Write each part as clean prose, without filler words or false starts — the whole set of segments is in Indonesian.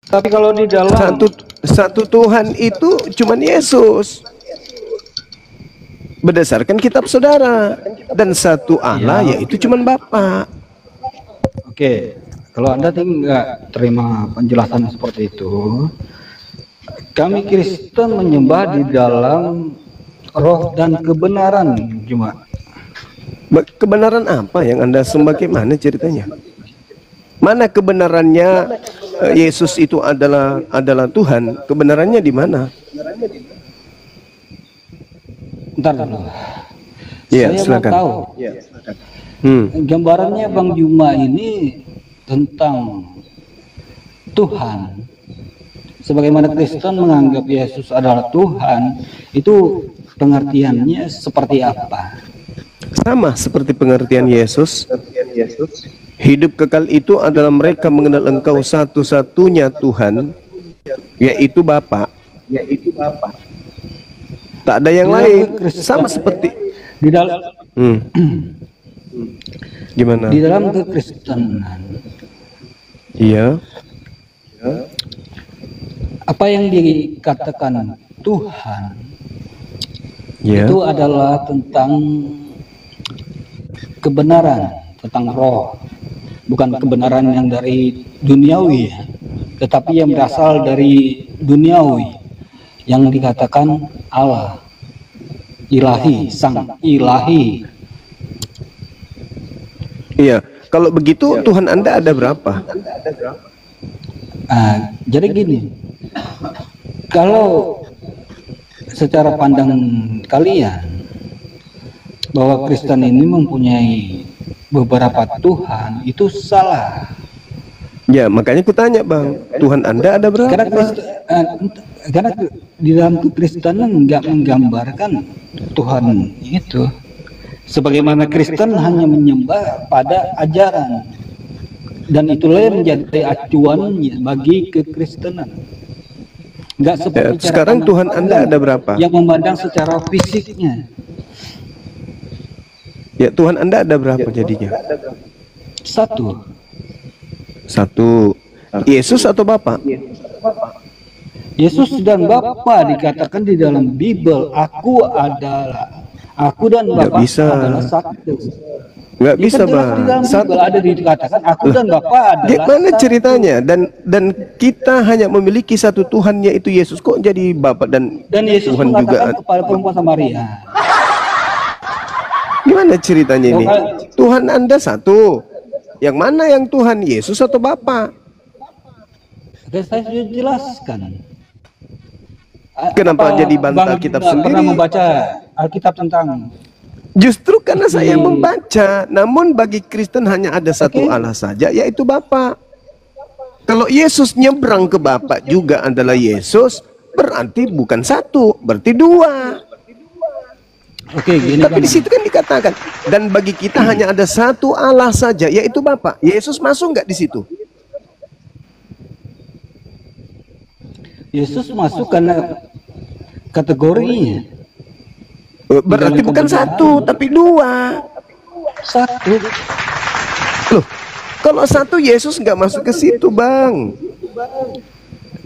Tapi kalau di dalam Satu Tuhan itu cuman Yesus berdasarkan kitab saudara, dan satu Allah yaitu cuman Bapa. Oke, kalau Anda nggak terima penjelasan seperti itu, kami Kristen menyembah di dalam roh dan kebenaran cuma. Kebenaran apa yang Anda sembah? Gimana ceritanya? Mana kebenarannya Yesus itu adalah Tuhan? Kebenarannya di mana? Bentar dulu. Ya, Saya silakan. mau tahu. Gambarannya Bang Juma ini tentang Tuhan. Sebagaimana Kristen menganggap Yesus adalah Tuhan, itu pengertiannya seperti apa? Sama seperti pengertian Yesus. Hidup kekal itu adalah mereka mengenal Engkau satu-satunya Tuhan, yaitu Bapa. Tak ada yang lain. Sama seperti di dalam gimana? Di dalam kekristenan, Iya. apa yang dikatakan Tuhan Ya. itu adalah tentang kebenaran, tentang roh, bukan kebenaran yang dari duniawi, tetapi yang berasal dari duniawi, yang dikatakan Allah, ilahi, sang ilahi. Iya. Kalau begitu Tuhan Anda ada berapa? Jadi gini, kalau secara pandang kalian bahwa Kristen ini mempunyai beberapa Tuhan, itu salah. Ya, makanya aku tanya, Bang, Tuhan Anda ada berapa? Karena di dalam kekristenan nggak menggambarkan Tuhan itu. Sebagaimana Kristen hanya menyembah pada ajaran, dan itulah yang menjadi acuan bagi kekristenan. Nggak seperti sekarang Tuhan Anda ada berapa? Yang memandang secara fisiknya. Ya, Tuhan Anda ada berapa jadinya? Satu. Yesus atau Bapa? Yesus dan Bapa dikatakan di dalam Bible, aku dan Bapa adalah satu. Nggak bisa, kan Bang. di dalam Bible ada dikatakan aku dan Bapa adalah Gimana satu. ceritanya? Dan kita hanya memiliki satu Tuhan, yaitu Yesus. Kok jadi Bapa dan Yesus Tuhan mengatakan juga? kepada perempuan Samaria. Gimana ceritanya ini? Tuhan Anda satu. Yang mana yang Tuhan, Yesus atau Bapa? Oke, saya sudah jelaskan. Kenapa jadi bantah kitab sendiri? Pernah membaca Alkitab tentang? Justru karena saya membaca. Namun bagi Kristen hanya ada satu Allah saja, yaitu Bapa. Kalau Yesus nyebrang ke Bapa juga adalah Yesus, berarti bukan satu, berarti dua. Oke, gini. Tapi di situ kan dikatakan, dan bagi kita hanya ada satu Allah saja, yaitu Bapa. Yesus masuk nggak di situ? Yesus masuk karena kategorinya. Berarti bukan satu, tapi dua. Satu. Loh, kalau satu Yesus nggak masuk ke situ, Bang.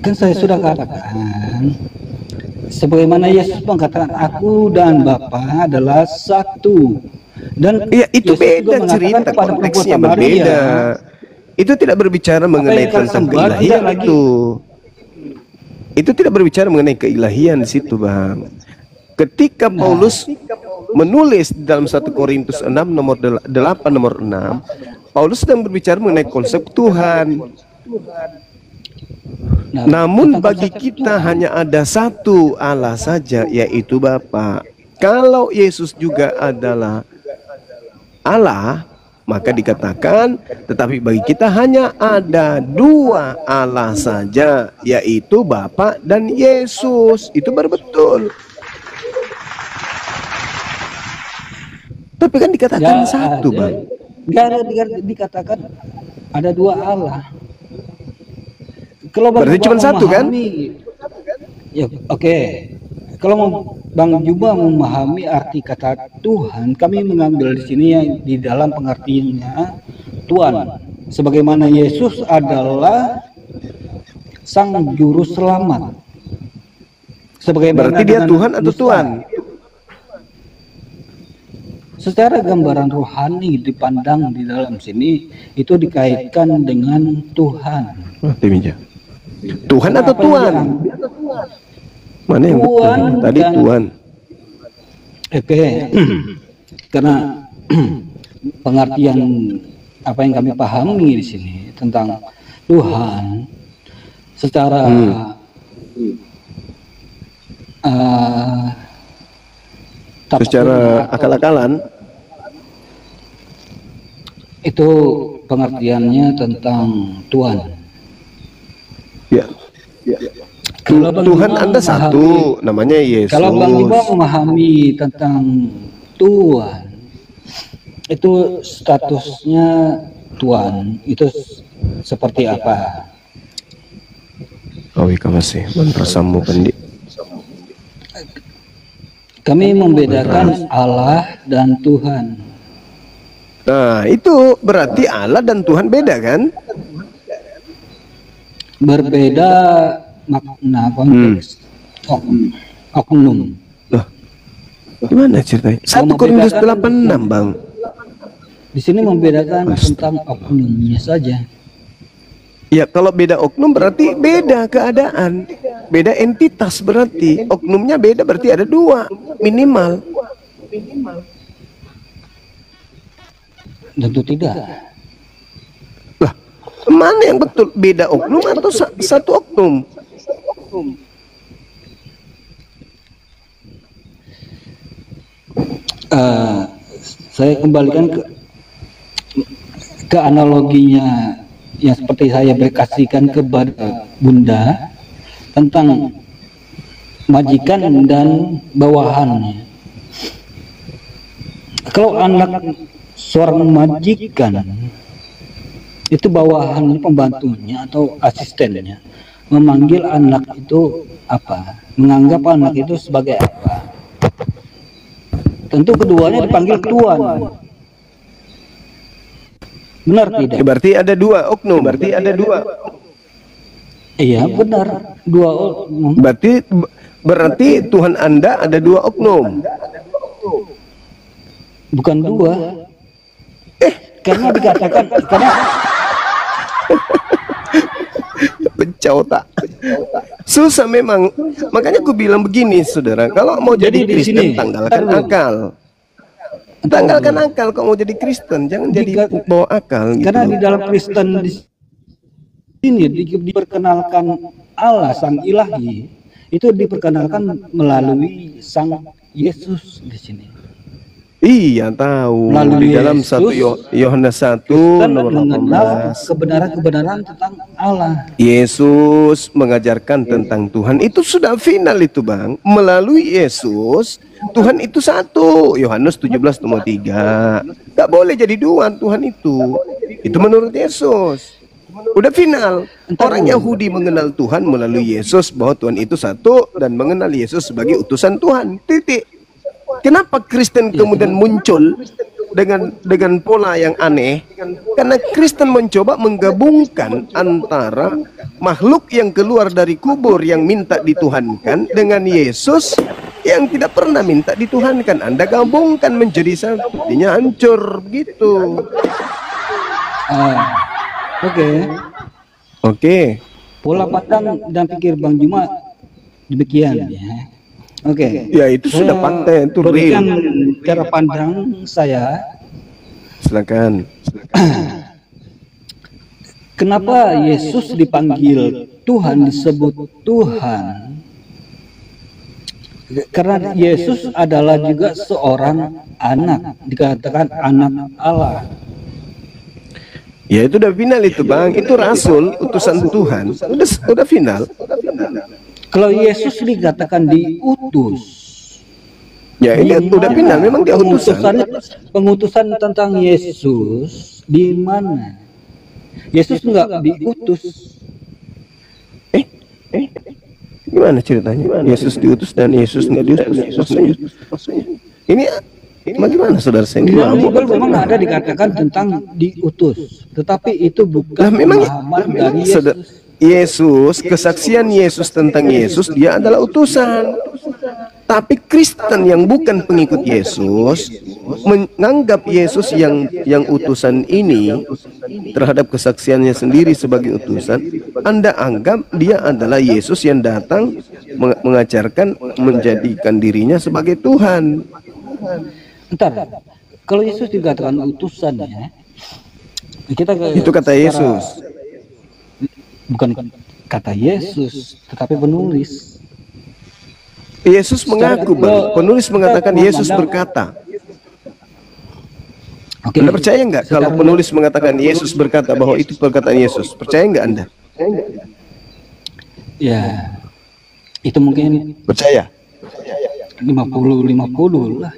Kan saya sudah katakan, sebagaimana Yesus mengatakan aku dan Bapa adalah satu. Dan ya itu Yesus beda cerita, konteksnya berbeda. Itu tidak berbicara mengenai tentang keilahian itu. Itu tidak berbicara mengenai keilahian di situ, Bang. Ketika Paulus menulis dalam 1 Korintus 6 nomor 8 nomor 6, Paulus sedang berbicara mengenai konsep Tuhan. Namun bagi kita hanya ada satu Allah saja, yaitu Bapa. Kalau Yesus juga adalah Allah, maka dikatakan, tetapi bagi kita hanya ada dua Allah saja, yaitu Bapa dan Yesus. Itu baru betul. Tapi kan dikatakan satu, Bang. Dikatakan ada dua Allah. Kalau berarti cuma satu kan? Ya, oke. Kalau Bang Juba memahami arti kata Tuhan, kami mengambil di sini yang di dalam pengertiannya Tuhan. Sebagaimana Yesus adalah sang juru selamat. Sebagaimana Berarti dia Tuhan atau Musa. Tuhan? Secara gambaran rohani dipandang di dalam sini itu dikaitkan dengan Tuhan. Tuhan atau Tuhan? Mana yang betul? Tadi Tuhan. Oke. Karena pengertian apa yang kami pahami di sini tentang Tuhan secara secara akal-akalan itu pengertiannya tentang Tuhan. Ya. Kalau Tuhan Anda satu, namanya Yesus. Kalau Bang Juma memahami tentang Tuhan, itu statusnya Tuhan itu seperti apa? Awi kasih mentersamu pendik. Kami membedakan Allah dan Tuhan. Nah, itu berarti Allah dan Tuhan beda kan? Berbeda makna konteks oknum. Loh, gimana ceritanya? 1 Korintus 8:6 Bang. Di sini membedakan tentang oknumnya saja. Ya, kalau beda oknum berarti beda keadaan, beda entitas berarti. Oknumnya beda berarti ada 2 minimal. Tentu tidak. Lah, mana yang betul? Beda oknum atau satu oknum? Saya kembalikan ke analoginya yang seperti saya berkasihkan kepada Bunda tentang majikan dan bawahannya. Kalau anak seorang majikan itu bawahannya, pembantunya atau asistennya memanggil anak itu apa? Menganggap anak itu sebagai apa? Tentu keduanya dipanggil tuan. Benar tidak? Berarti ada 2 oknum. Berarti ada 2. Iya benar, 2 oknum. Berarti Tuhan Anda ada 2 oknum. Bukan 2. Karena dikatakan karena Pencau tak. Susah memang. Makanya aku bilang begini, saudara. Kalau mau jadi Kristen, tanggalkan akal. Tanggalkan akal. Kalau mau jadi Kristen, jangan jadi bawa akal. Gitu. Karena di dalam Kristen di sini diperkenalkan Allah Sang Ilahi itu diperkenalkan melalui Sang Yesus di sini. Iya tahu. Melalui di dalam Yesus, 1 Yohanes 1 nomor 18 kebenaran-kebenaran tentang Allah. Yesus mengajarkan tentang Tuhan. Itu sudah final itu Bang. Melalui Yesus Tuhan itu satu. Yohanes 17 nomor 3. Gak boleh jadi 2 Tuhan itu. Itu menurut Yesus. Udah final. Orang Yahudi mengenal Tuhan melalui Yesus, bahwa Tuhan itu satu, dan mengenal Yesus sebagai utusan Tuhan. Titik. Kenapa Kristen kemudian muncul dengan pola yang aneh? Karena Kristen mencoba menggabungkan antara makhluk yang keluar dari kubur yang minta dituhankan dengan Yesus yang tidak pernah minta dituhankan. Anda gabungkan menjadi satu, jadinya hancur begitu. Oke. Pola pandang dan pikir Bang Juma demikian ya. Oke. Ya itu sudah fakta, itu real. Cara pandang saya. Silakan. Kenapa Yesus dipanggil Tuhan, disebut Tuhan? Karena Yesus adalah juga seorang anak, dikatakan anak Allah. Ya itu udah final itu Bang, itu rasul, utusan Tuhan, udah final. Kalau Yesus dikatakan diutus, ya ini udah final, memang dia utusan. Pengutusan tentang Yesus di mana? Yesus enggak diutus. Gimana ceritanya? Yesus diutus dan Yesus nggak diutus. Ini bagaimana saudara saya? Di dalam Bible memang ada dikatakan tentang diutus, tetapi itu bukan pemahaman dari Yesus. Yesus, kesaksian Yesus tentang Yesus, dia adalah utusan. Tapi Kristen yang bukan pengikut Yesus menganggap Yesus yang utusan ini terhadap kesaksiannya sendiri sebagai utusan. Anda anggap dia adalah Yesus yang datang mengajarkan menjadikan dirinya sebagai Tuhan. Entar, kalau Yesus dikatakan utusan ya, itu kata Yesus. Bukan kata Yesus, tetapi penulis. Yesus mengaku, Bang. Penulis mengatakan Yesus berkata. Oke. Anda percaya nggak kalau penulis mengatakan Yesus berkata bahwa itu perkataan Yesus? Percaya nggak Anda? Ya, itu mungkin Percaya? 50-50 lah.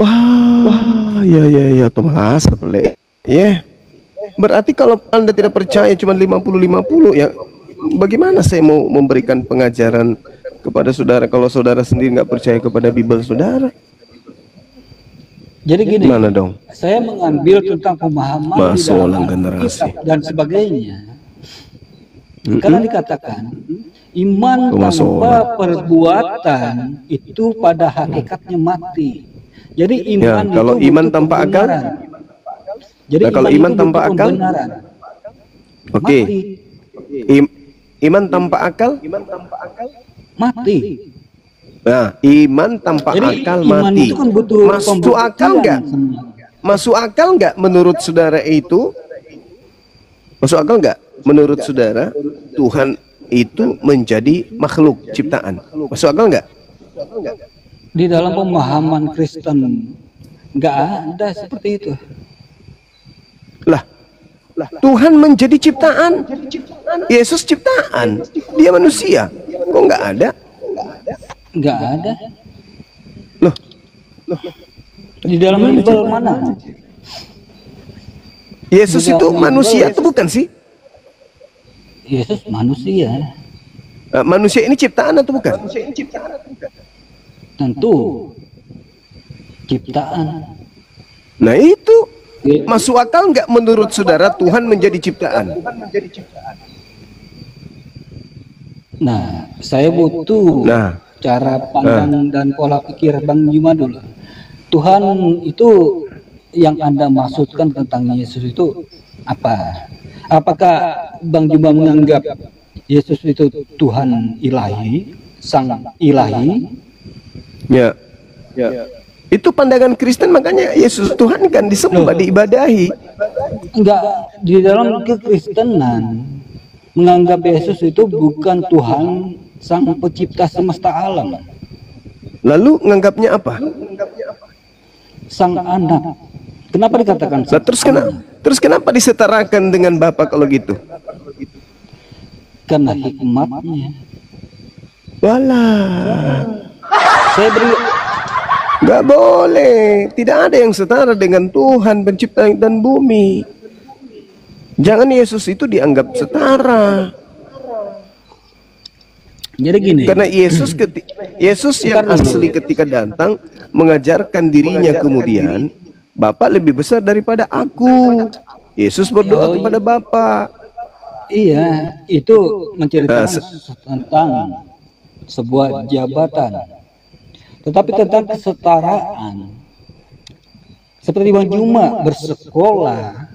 Wah, ya, Thomas, boleh. Ya. Berarti kalau Anda tidak percaya cuma 50-50, ya bagaimana saya mau memberikan pengajaran kepada saudara kalau saudara sendiri nggak percaya kepada Bible saudara? Jadi gini, mana dong? Saya mengambil tentang pemahaman di dalam generasi dan sebagainya. Karena dikatakan iman tanpa perbuatan itu pada hakikatnya mati. Jadi iman ya, kalau itu iman tanpa akal, jadi nah, kalau iman tanpa akal, oke. Iman tanpa akal, mati. Nah, iman tanpa jadi, akal iman mati. Itu kan butuh masuk akal nggak? Masuk akal nggak menurut saudara itu? Masuk akal nggak menurut saudara Tuhan itu menjadi makhluk ciptaan? Masuk akal nggak? Di dalam pemahaman Kristen nggak ada seperti itu. Lah, Tuhan menjadi ciptaan. Yesus ciptaan. Dia manusia. Kok nggak ada? Nggak ada. Loh. Di dalam Bible mana? Yesus itu manusia atau bukan sih? Yesus manusia. Manusia ini ciptaan atau bukan? Tentu ciptaan. Nah itu masuk akal nggak menurut saudara Tuhan menjadi ciptaan? Nah, saya butuh cara pandang dan pola pikir Bang Juma dulu. Tuhan itu yang Anda maksudkan tentang Yesus itu apa? Apakah Bang Juma menganggap Yesus itu Tuhan ilahi, sang ilahi? Ya. Itu pandangan Kristen, makanya Yesus Tuhan kan disembah, diibadahi. Enggak, di dalam kekristenan menganggap Yesus itu bukan Tuhan sang pencipta semesta alam. Lalu menganggapnya apa? Sang anak. Kenapa dikatakan sang terus kenapa disetarakan dengan Bapa kalau gitu? Karena hikmatnya. Walah. Saya beri nggak boleh, tidak ada yang setara dengan Tuhan pencipta dan bumi. Jangan Yesus itu dianggap setara. Jadi gini. Karena Yesus yang asli ketika datang mengajarkan dirinya kemudian, Bapa lebih besar daripada aku. Yesus berdoa kepada Bapa. Iya, itu menceritakan tentang sebuah jabatan. Tetapi tentang kesetaraan, seperti Bang Juma bersekolah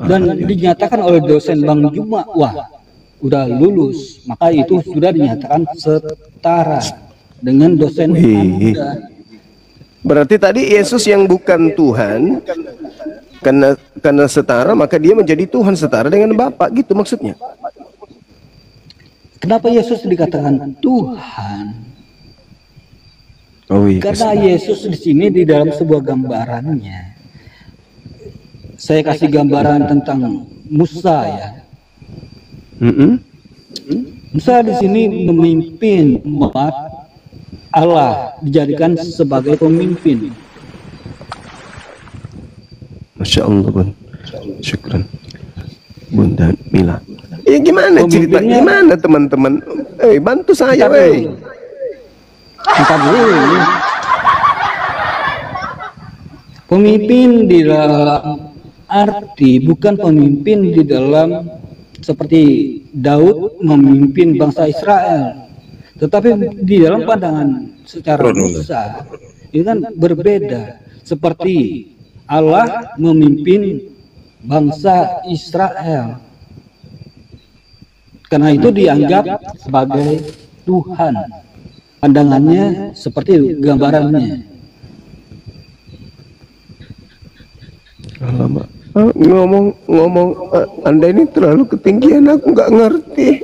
dan dinyatakan oleh dosen Bang Juma, wah, udah lulus, maka itu sudah dinyatakan setara dengan dosen Anda. Berarti tadi Yesus yang bukan Tuhan, karena setara maka dia menjadi Tuhan setara dengan Bapa, gitu maksudnya. Kenapa Yesus dikatakan Tuhan? Oh, iya. Karena Yesus di sini di dalam sebuah gambarannya, saya kasih gambaran tentang Musa ya. Musa di sini memimpin umat Allah, dijadikan sebagai pemimpin. Masya Allah, Bun. Syukran, Bunda Mila. Ya gimana cerita? Gimana teman-teman? Bantu saya, Entar dulu. Pemimpin di dalam arti bukan pemimpin di dalam seperti Daud memimpin bangsa Israel. Tetapi di dalam pandangan secara besar itu kan berbeda. Seperti Allah memimpin bangsa Israel. Karena itu dianggap sebagai Tuhan. Pandangannya seperti gambarannya. Alamak. Ngomong Anda ini terlalu ketinggian, aku nggak ngerti.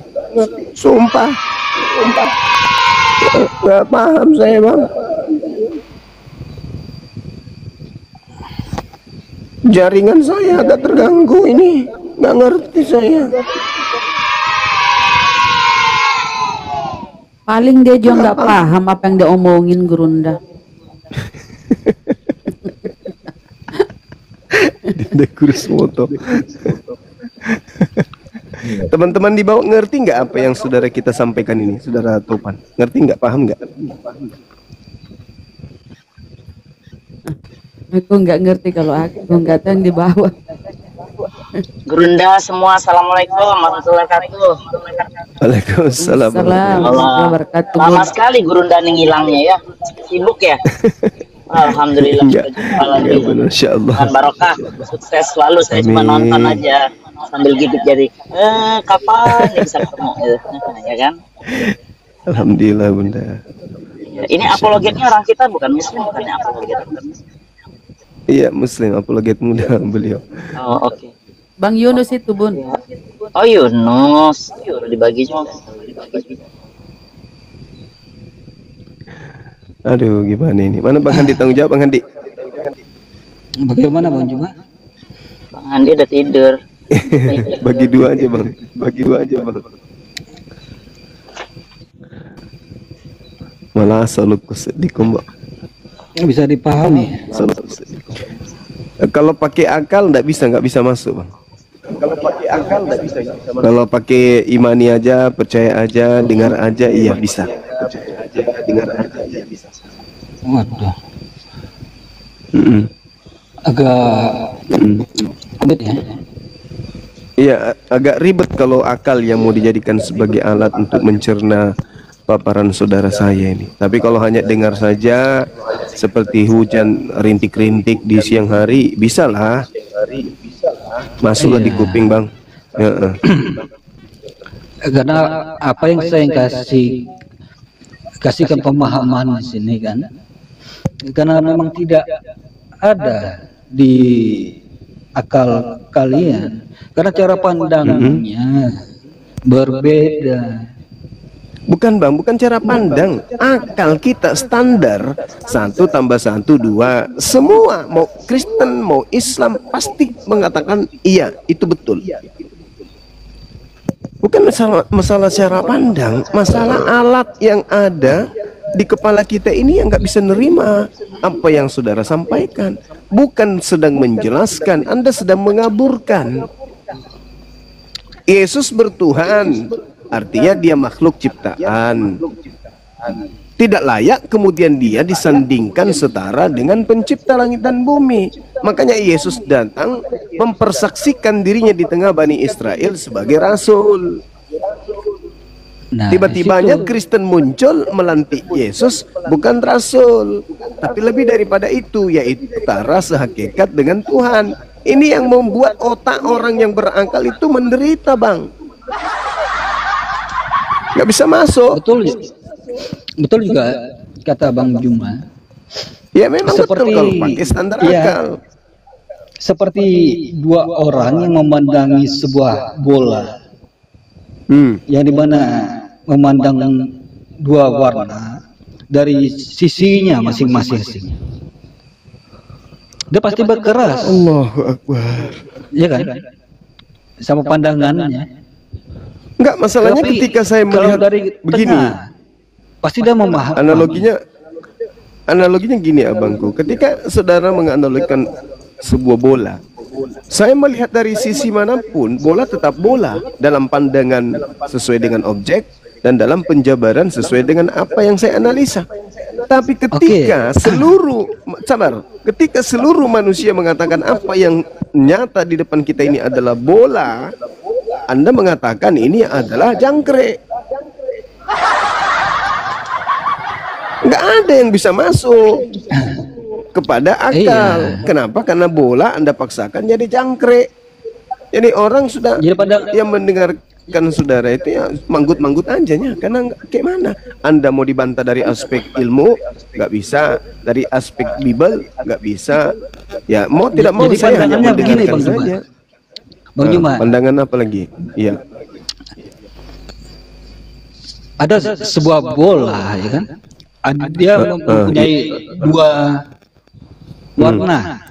Sumpah. Nggak paham saya, Bang. Jaringan saya agak terganggu ini, nggak ngerti saya. Paling dia juga nggak paham apa yang dia omongin, Gurunda. Dinda kurus moto. Teman-teman di bawah ngerti nggak apa yang saudara kita sampaikan ini, saudara Topan? Ngerti nggak? Paham nggak? Aku nggak ngerti kalau aku nggak tahu yang di bawah. Gurunda semua, assalamualaikum warahmatullahi wabarakatuh. Waalaikumsalam. Lama sekali Gurunda nih ngilangnya ya, sibuk ya. Alhamdulillah Ya, kita jumpa lagi. ya benar, insyaallah. Dan barokah, sukses selalu. Saya cuma Amin. nonton aja sambil gigit jari. Kapan nih bisa ketemu? Ya kan? Alhamdulillah, Bunda. Ya, ini apologetnya orang kita bukan Muslim, bukannya apologet bukan Muslim. Iya, Muslim, apologet muda beliau. Oh oke. Bang Yunus itu, Bun. Oh Yunus, udah dibagi juga. Aduh, gimana ini? Mana Bang Handi tanggung jawab, Bang Handi? Bagaimana Bang Juma? Bang Andi udah tidur. Bagi dua aja, Bang. Bagi dua aja, Bang. Malah salut kusedikum, Bang. Bisa dipahami. Salut kusedikum. Kalau pakai akal nggak bisa masuk, Bang. Kalau pakai akal nggak bisa masuk. Kalau pakai imani aja, percaya aja, dengar aja, iya bisa. Percaya aja, dengar aja, iya bisa. Waduh, Mm-mm. agak ribet ya. Iya, agak ribet kalau akal yang mau dijadikan sebagai alat untuk mencerna paparan saudara saya ini. Tapi kalau hanya dengar saja, seperti hujan rintik-rintik di siang hari, bisalah. Masuklah di kuping, Bang. Ya, Karena apa yang saya kasihkan pemahaman di sini kan, karena memang tidak ada di akal kalian, karena cara pandangnya berbeda. Bukan, Bang, bukan cara pandang. Akal kita standar 1 tambah 1 2. Semua mau Kristen mau Islam pasti mengatakan iya, itu betul. Bukan masalah cara pandang, masalah alat yang ada di kepala kita ini yang nggak bisa nerima apa yang saudara sampaikan. Bukan sedang menjelaskan, Anda sedang mengaburkan. Yesus bertuhan, artinya dia makhluk ciptaan. Tidak layak kemudian dia disandingkan setara dengan pencipta langit dan bumi. Makanya Yesus datang mempersaksikan dirinya di tengah Bani Israel sebagai rasul. Nah, Tiba-tibanya Kristen muncul melantik Yesus bukan rasul, tapi lebih daripada itu, yaitu setara sehakikat dengan Tuhan. Ini yang membuat otak orang yang berakal itu menderita, Bang. Nggak bisa masuk. Betul juga kata Bang Juma. Ya memang betul kalau pakai standar akal. Seperti dua orang yang memandangi sebuah bola, yang dimana memandang dua warna dari sisinya masing-masing. Dia pasti berkeras. Allahu Akbar. Iya kan? Sama pandangannya. Enggak, masalahnya Tapi ketika saya kalau melihat dari begini, tengah, pasti dia memahami. Analoginya gini, abangku. Ketika saudara menganalogikan sebuah bola, saya melihat dari sisi manapun, bola tetap bola dalam pandangan sesuai dengan objek dan dalam penjabaran sesuai dengan apa yang saya analisa. Tapi ketika ketika seluruh manusia mengatakan apa yang nyata di depan kita ini adalah bola, Anda mengatakan ini adalah jangkrik. Nggak ada yang bisa masuk kepada akal. Kenapa? Karena bola Anda paksakan jadi jangkrik. Jadi orang sudah yang mendengarkan saudara itu ya manggut-manggut aja ya. Karena kayak mana? Anda mau dibantah dari aspek ilmu, nggak bisa. Dari aspek Bible, nggak bisa. Ya mau tidak mau jadi saya hanya mendengarkan Bang saja. Bang Juma, pandangan apa lagi? Iya. ada sebuah bola, ya kan? Dia mempunyai dua warna.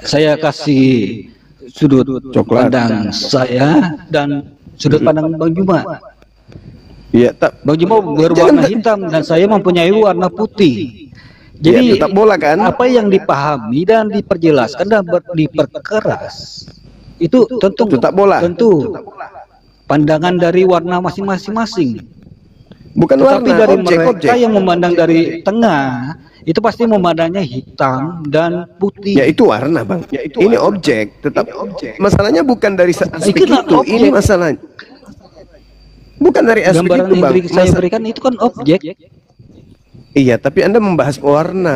Saya kasih sudut Coklat. pandang saya dan sudut pandang Bang Juma. Iya, Bang Juma berwarna hitam dan saya mempunyai warna putih. Jadi ya, tetap bola kan? Apa yang dipahami dan diperjelaskan dan diperkeras itu tentu tetap bola. Tentu pandangan dari warna masing-masing. Bukan Tetapi warna, dari objek, mereka yang memandang dari tengah itu pasti memandangnya hitam dan putih. Ya itu warna, Bang. Ya, itu ini warna. Objek, tetap objek. Masalahnya bukan dari aspek itu. Objek. Ini masalahnya. Bukan dari aspek Gambaran itu, Bang. yang saya berikan itu kan objek. Iya, tapi Anda membahas warna.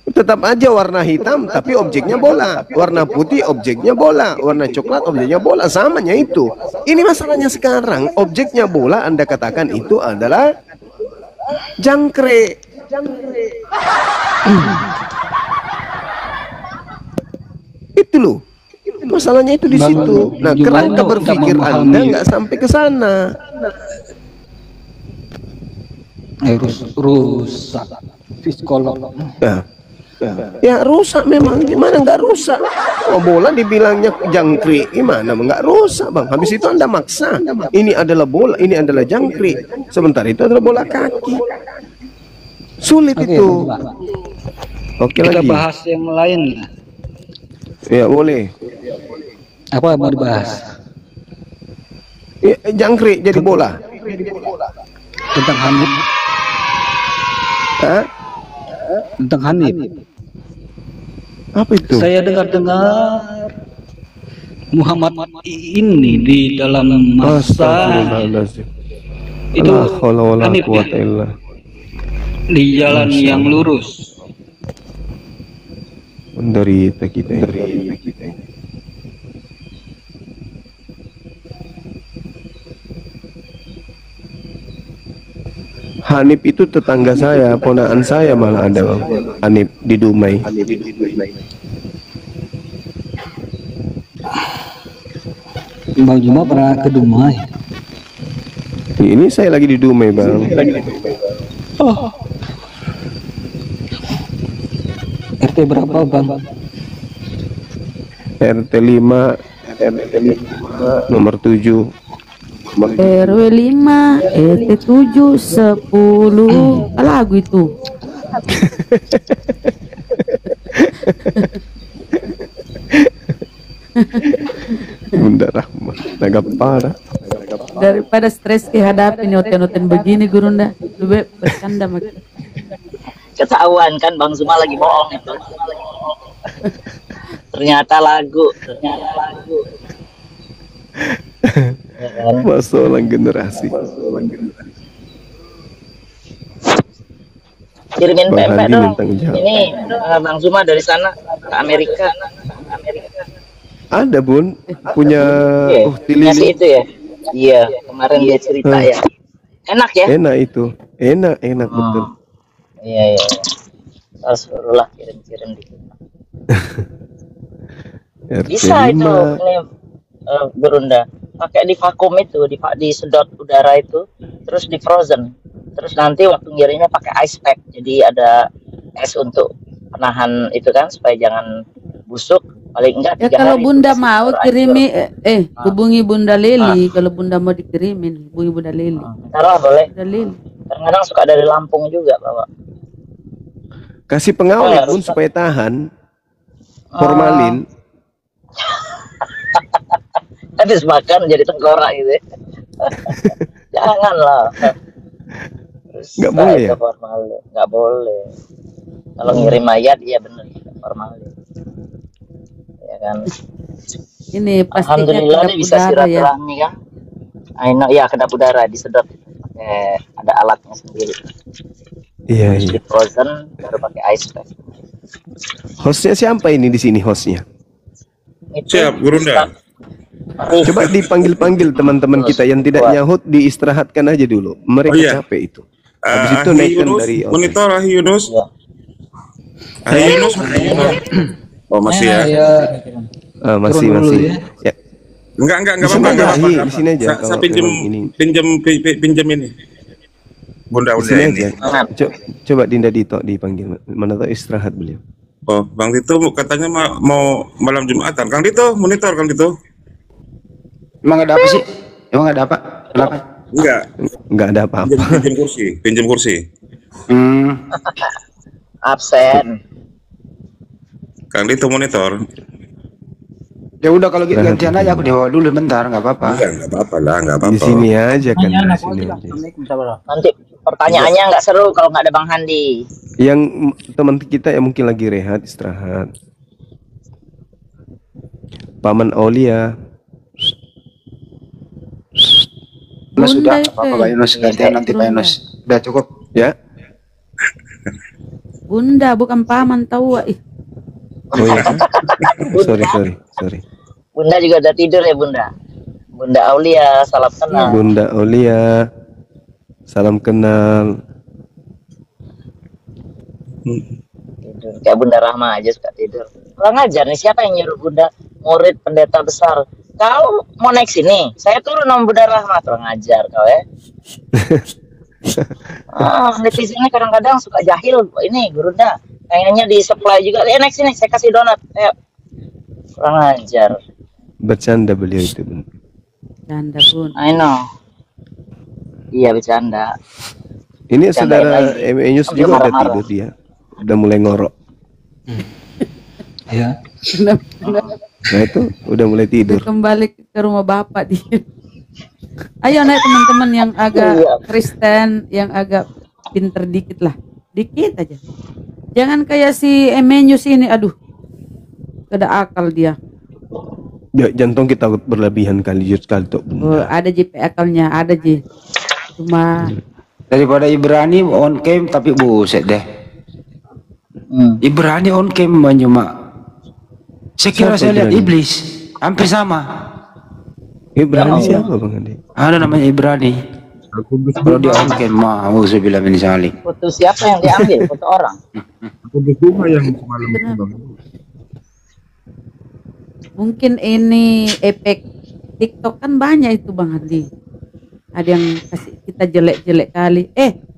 Tetap aja warna hitam, tapi objeknya bola. Warna putih, objeknya bola. Warna coklat, objeknya bola. Samanya itu. Ini masalahnya sekarang. Objeknya bola, Anda katakan itu adalah jangkrik. Itu loh. Masalahnya itu di situ. Nah, kerangka berpikir Anda nggak sampai ke sana. Rusak. Psikolog. Ya rusak memang, gimana nggak rusak? Oh, bola dibilangnya jangkrik, gimana nggak rusak, Bang? Habis itu Anda maksa, ini adalah bola, ini adalah jangkrik, sementara itu adalah bola kaki. Sulit itu. Oke, kita lagi. Bahas yang lain. Ya boleh. Apa yang mau dibahas? Ya, jangkrik jadi bola. Tentang Hanif. Hah? Tentang Hanif. Apa itu? Saya dengar-dengar Muhammad ini di dalam masa itu Hanif ya? Di jalan yang lurus. Menderita kita. Hanif itu tetangga saya, ponakan saya malah ada, Bang. Hanif di Dumai. Bang Juma pernah ke Dumai? Ini saya lagi di Dumai, Bang. Oh. RT berapa, Bang? RT 5, nomor 7. RW 5, RT 7, 10. Lagu itu. Bunda Rahma, agak parah. Daripada stres dihadapi noten-noten begini, Gurunda. Lebih bercanda makin. Ketahuan kan Bang Zuma lagi bohong itu. Ternyata lagu. Masalah generasi. Kirimin Bang pempek Hadi dong. bintang jawab. Ini Bang Zuma dari sana ke Amerika. Ada, Bun, punya Punya si itu ya. Iya, kemarin dia cerita ya. Enak ya? Enak itu. Enak betul. Iya. Harus suruhlah kirim-kirim dikit. Bisa itu ini Gurunda. Pakai di vakum itu, disedot udara itu, terus di frozen. Terus nanti waktu ngirimnya pakai ice pack. Jadi ada es untuk penahan itu kan supaya jangan busuk. Paling enggak 3 hari. Ya kalau Bunda mau kirimi hubungi Bunda Leli. Kalau Bunda mau dikirimin, hubungi Bunda Leli. Taruh boleh. Bunda Leli. Kadang-kadang suka dari Lampung juga, Bapak. Kasih pengawet, Bun, supaya tahan. Formalin. Habis makan jadi tengkorak gitu ya. Janganlah. Nggak boleh ya? Formalin. Nggak boleh. Kalau ngirim mayat, iya benar. Formalin. Ya kan. Ini pastinya Alhamdulillah kedap dia bisa udara ya. silaturahmi kan. Ya kedap udara disedot pakai ada alatnya sendiri. Iya, Terus iya. di frozen baru pakai ice pack. Hostnya siapa ini di sini hostnya? Itu Siap, Gurunda. Coba dipanggil-panggil teman-teman kita yang tidak nyahut, diistirahatkan aja dulu. Mereka Oh, iya. capek itu. Habis itu Ahi naikkan Yunus, dari monitor Ahi Yunus. Ya. Ahi Yunus, monitor. Oh masih ya? Masih Turun dulu masih. ya. Ya. Enggak Di sini aja, Ahi, di sini aja. Saya Kalau pinjam memang ini pinjam ini. Bunda di udah sini ini. aja. Coba Dinda Dito dipanggil. Mana tahu istirahat beliau. Oh, Bang Dito katanya mau malam Jumatan. Kang Dito, monitor Kang Dito. Emang ada apa sih? Emang ada apa? Kenapa? Enggak. Enggak ada apa-apa. Pinjam kursi, pinjam kursi. Absen. Kang Dito monitor. Ya udah kalau gitu gantian aja aku dewa dulu bentar, nggak apa-apa. Enggak apa-apa lah, enggak Di apa-apa. sini aja kan. Di sini aja. Nanti pertanyaannya nggak seru kalau nggak ada Bang Handi. Yang teman kita yang mungkin lagi rehat, istirahat. Paman Aulia. Mas sudah, Bunda apa-apa itu. Pak Yunus, gantian nanti Pak Yunus. Udah cukup. Ya. Bunda bukan paman tahu. Oh iya. Sorry. Bunda juga udah tidur ya Bunda. Bunda Aulia, salam kenal. Bunda Aulia. Salam kenal. Tidur. Kayak Bunda Rahma aja suka tidur. Kurang ajar nih, siapa yang nyuruh Bunda murid pendeta besar? Kau mau naik sini, saya turun sama Bunda Rahma. Kurang ajar kau ya. Netizennya kadang-kadang suka jahil. Ini Gurunda, pengennya di supply juga. Naik sini, saya kasih donat. Ayo. Kurang ajar. Bercanda beliau itu. Canda Bun. I know. Iya bercanda. Ini Bercandain saudara lagi. Emenyus Dia juga udah marah-marah. tidur dia. Udah mulai ngorok. Ya. Nah itu udah mulai tidur. Kembali ke rumah bapak dia. Ayo naik teman-teman yang agak Iya. Kristen, yang agak pinter dikit lah. Dikit aja. Jangan kayak si Emenius ini, aduh. Gak ada akal dia. Ya, jantung kita berlebihan kali sekali tuh. Oh, ada JP akalnya, ada J. Cuma Daripada Ibrani on cam tapi buset deh. Ibrani on cam cuma. Saya kira Siapa saya lihat Ibrani? iblis. Hampir sama. Ibrani siapa Bang Andi? Ada namanya Ibrani. Kalau dia on cam mah saya bilang ini saling. Foto siapa yang diambil? Foto orang. mungkin ini efek TikTok kan banyak itu Bang Hadi. Ada yang kasih kita jelek-jelek kali.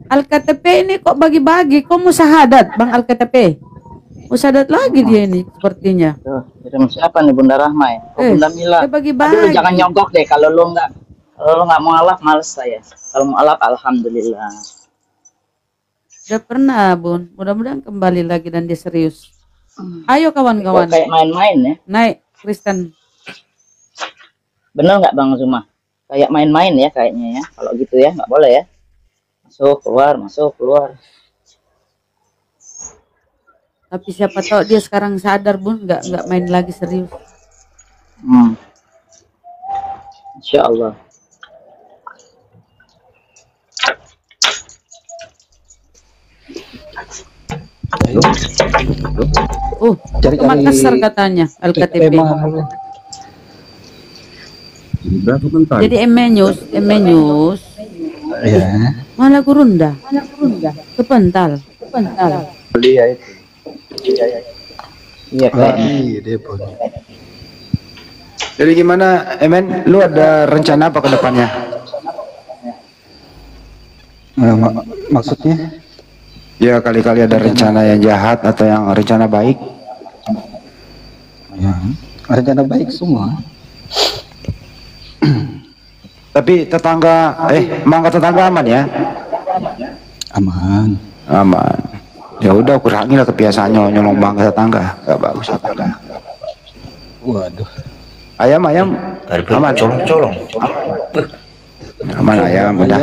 Alkatp ini kok bagi-bagi? Kok mau syahadat Bang Alkatp? Mau syahadat lagi dia ini sepertinya. Tuh, kirim siapa nih Bunda Rahma ya? Oh, Bunda Mila. dia bagi-bagi. Aduh, jangan nyogok deh kalau lu nggak mau alaf males saya. Kalau mau alaf alhamdulillah. Udah pernah Bun. Mudah-mudahan kembali lagi dan dia serius. Ayo Kok kawan-kawan. kayak main-main ya? Naik Kristen. Bener nggak Bang Zuma? Kayak main-main ya kayaknya ya. Kalau gitu ya nggak boleh ya. Masuk keluar. Tapi siapa tahu dia sekarang sadar Bun, nggak main lagi serius. Insya Allah. Ke Makassar katanya LKTP. Jadi Emenius Ya. malah Gurunda. Kepental. Iya kayaknya. Dia pun. Jadi gimana Emen? Lu ada rencana apa ke depannya? Maksudnya? Ya kali-kali ada rencana yang jahat atau yang rencana baik. Ya. Rencana baik semua. Tapi mangga tetangga aman ya? Aman. Aman. Ya udah kurangilah kebiasaannya nyolong mangga tetangga. Gak bagus tetangga. Waduh. Ayam aman. Colong. Aman ayam udah.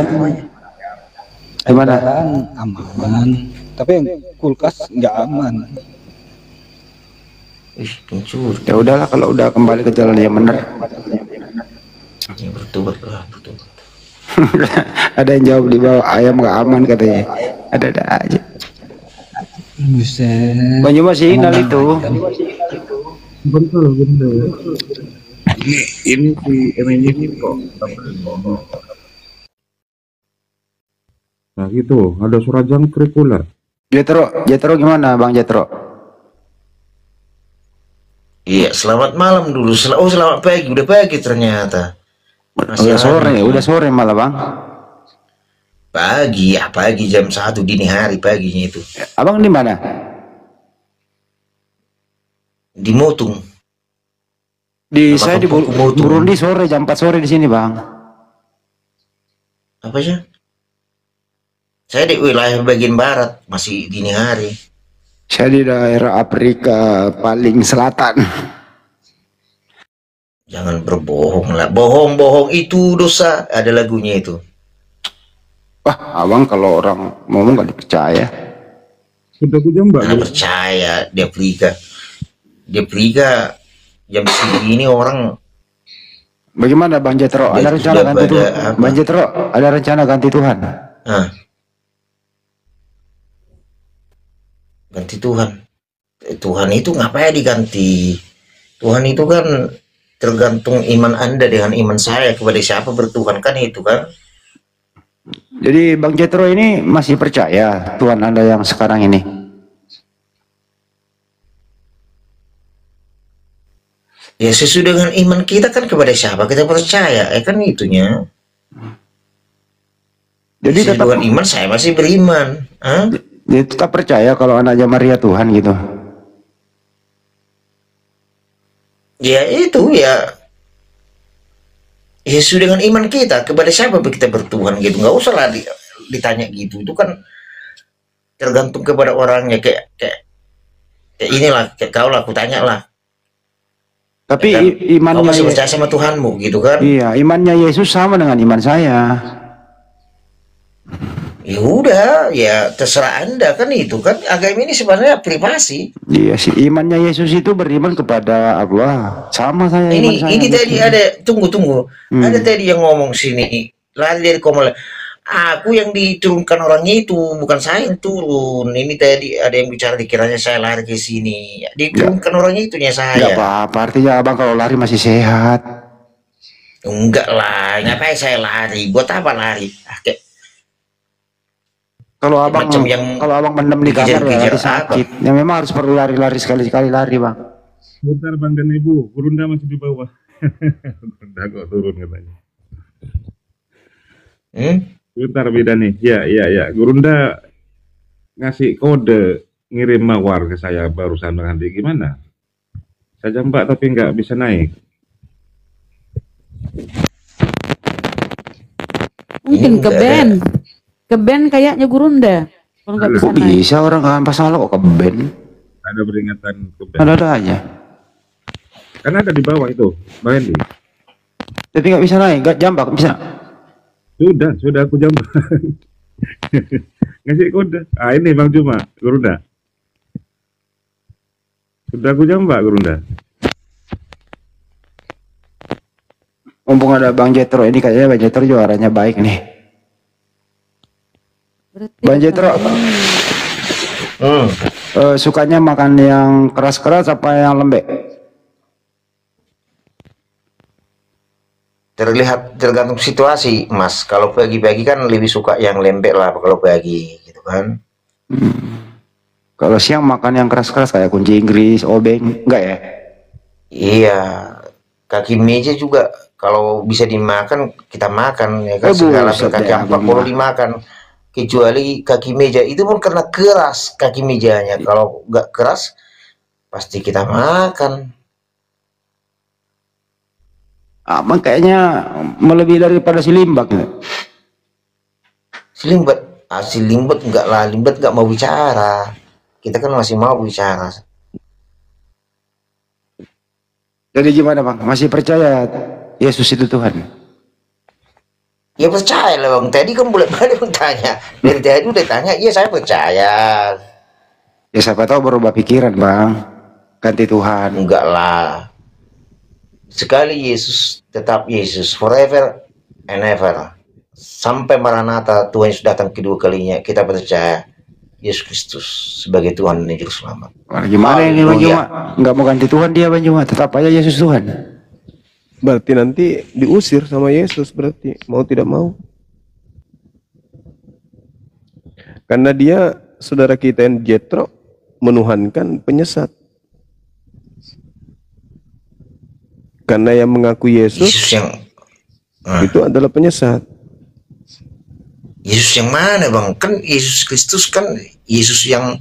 Gimana? Barang aman. Tapi yang kulkas nggak aman. Ih, pencuri. Ya udahlah kalau udah kembali ke jalan yang benar. Ya, bertobat lah, bertobat. Ada yang jawab di bawah, ayam gak aman katanya. Ada aja. Buset. Bang Juma sih inal itu. Betul. Ini si ini kok. Nah gitu, ada surat jangkrik pula. Jetro gimana Bang Jetro? Iya, selamat malam dulu. Oh, selamat pagi. Udah pagi ternyata. Masih Udah sore malah Bang. Pagi, ya pagi jam 1 dini hari paginya itu. Abang di mana? Di Motung. Saya di Burundi sore jam 4 sore di sini Bang. Apa sih? Saya di wilayah bagian barat, masih dini hari. Saya di daerah Afrika paling selatan. Jangan berbohong lah. Bohong-bohong itu dosa. Ada lagunya itu. Wah, abang kalau orang ngomong gak dipercaya. Sudah aku jambak. Mana percaya di Afrika. Di Afrika jam segini orang. Bagaimana Bang Jetro? Ada rencana ganti Tuhan? Bang Jetro, ada rencana ganti Tuhan? Ganti Tuhan. Tuhan itu ngapain diganti? Tuhan itu kan tergantung iman Anda dengan iman saya, kepada siapa bertuhan kan itu kan. Jadi Bang Jetro ini masih percaya Tuhan Anda yang sekarang ini? Ya sesuai dengan iman kita kan, kepada siapa kita percaya, kan itunya. Jadi sesuai dengan iman, saya masih beriman. Dia tetap percaya kalau anaknya Maria Tuhan gitu. Ya itu ya. Ya sesuai dengan iman kita, kepada siapa kita bertuhan gitu. Nggak usah lah ditanya gitu. Itu kan tergantung kepada orangnya. Kayak inilah, kayak kau lah, aku tanya lah. Tapi ya kan? Imannya kau masih percaya sama Tuhanmu gitu kan? Iya, imannya Yesus sama dengan iman saya. Ya udah, ya terserah Anda kan itu kan, agama ini sebenarnya privasi. Iya sih, imannya Yesus itu beriman kepada Allah. Sama saya ini iman saya. Ini tadi ada, tunggu. Ada tadi yang ngomong sini, lari dari komel. Aku yang diturunkan orangnya itu, bukan saya yang turun. Ini tadi ada yang bicara, dikiranya saya lari ke sini. Diturunkan orangnya itunya saya. Enggak apa-apa, artinya abang kalau lari masih sehat. Enggak lah, ngapain saya lari? Buat apa lari? Kalau abang mendem di kamar ya sakit. Ya memang harus perlu lari-lari sekali-sekali lari bang. Bentar Bang dan Ibu, Gurunda masih di bawah. Gurunda kok turun katanya. Bentar beda nih. Ya. Gurunda ngasih kode ngirim mawar ke saya barusan nanti gimana? Saya jambak tapi nggak bisa naik. Mungkin ke band kayaknya Gurunda. Kalau nggak bisa naik. Bisa orang kan pas salah kok ke band. Ada peringatan ke band. Ada aja. Kan ada di bawah itu, Bang Hendy. Tapi nggak bisa naik, nggak jambak bisa. Sudah aku jambak. Ngasih kode. Ini Bang Juma, Gurunda. Sudah aku jambak Gurunda. Mumpung ada Bang Jetro ini, kayaknya Bang Jetro juaranya baik nih. Bang Jetro sukanya makan yang keras-keras apa yang lembek? Tergantung situasi, Mas. Kalau pagi-pagi kan lebih suka yang lembek lah kalau pagi, gitu kan. Kalau siang makan yang keras-keras kayak kunci Inggris, obeng, enggak ya? Iya, kaki meja juga kalau bisa dimakan kita makan ya kan, segala kaki empat boleh dimakan, kecuali kaki meja itu pun karena keras kaki mejanya. Kalau nggak keras pasti kita makan. Abang kayaknya melebihi daripada si Limbak gitu. Si Limbat enggak lah, Limbat enggak mau bicara. Kita kan masih mau bicara. Jadi gimana Bang? Masih percaya Yesus itu Tuhan? Ya percaya lah Bang. Tadi kan boleh-boleh bertanya. Dari tadi udah tanya, iya saya percaya. Ya siapa tahu berubah pikiran Bang. ganti Tuhan. Enggak lah. Sekali Yesus tetap Yesus forever and ever. Sampai Maranatha, Tuhan Yesus datang kedua kalinya, kita percaya Yesus Kristus sebagai Tuhan dan Juru Selamat. Wah, gimana ini Bang Juma? Enggak mau ganti Tuhan dia Bang Juma, tetap aja Yesus Tuhan. Berarti nanti diusir sama Yesus, berarti mau tidak mau. Karena dia, saudara kita yang Jethro, menuhankan penyesat. Karena yang mengaku Yesus yang itu adalah penyesat. Yesus yang mana Bang? Kan Yesus Kristus kan Yesus yang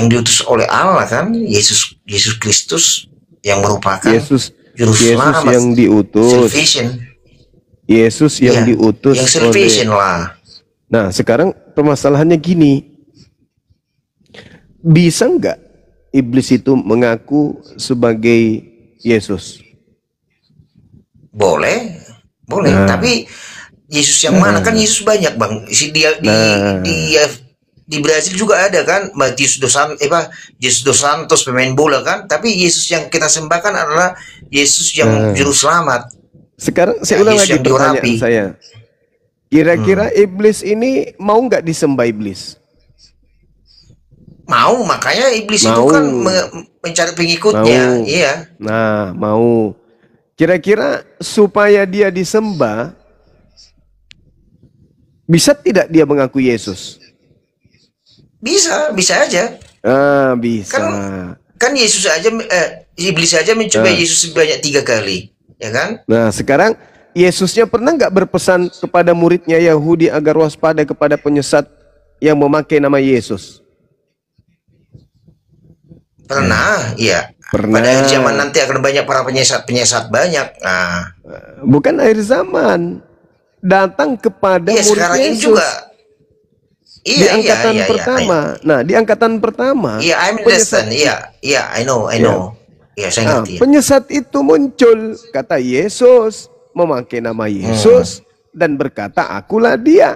diutus oleh Allah kan? Yesus Kristus yang merupakan Yesus Selamat, yang diutus. salvation. Yesus yang diutus yang salvation oleh... Nah, sekarang permasalahannya gini. Bisa nggak iblis itu mengaku sebagai Yesus? Boleh. Tapi Yesus yang mana? Kan Yesus banyak Bang. Di Brasil juga ada kan, Yesus dos Santos pemain bola kan. Tapi Yesus yang kita sembahkan adalah Yesus yang Juru Selamat. Sekarang saya ulang lagi pertanyaan saya. Kira-kira iblis ini mau nggak disembah iblis? Mau, makanya iblis itu kan mencari pengikutnya. Iya. Nah, mau. Kira-kira supaya dia disembah, bisa tidak dia mengaku Yesus? Bisa aja. Bisa. Kan Yesus aja, iblis aja mencoba Yesus sebanyak 3 kali, ya kan? Nah, sekarang Yesusnya pernah nggak berpesan kepada muridnya Yahudi agar waspada kepada penyesat yang memakai nama Yesus? Pernah, iya. Pernah. Pada akhir zaman nanti akan banyak para penyesat banyak. Nah, bukan akhir zaman, datang kepada murid sekarang Yesus. Ini juga. Di angkatan pertama. Nah, di angkatan pertama. Iya, I understand. Iya, I know. Iya, saya ngerti. Penyesat itu muncul, kata Yesus, memakai nama Yesus dan berkata, akulah dia.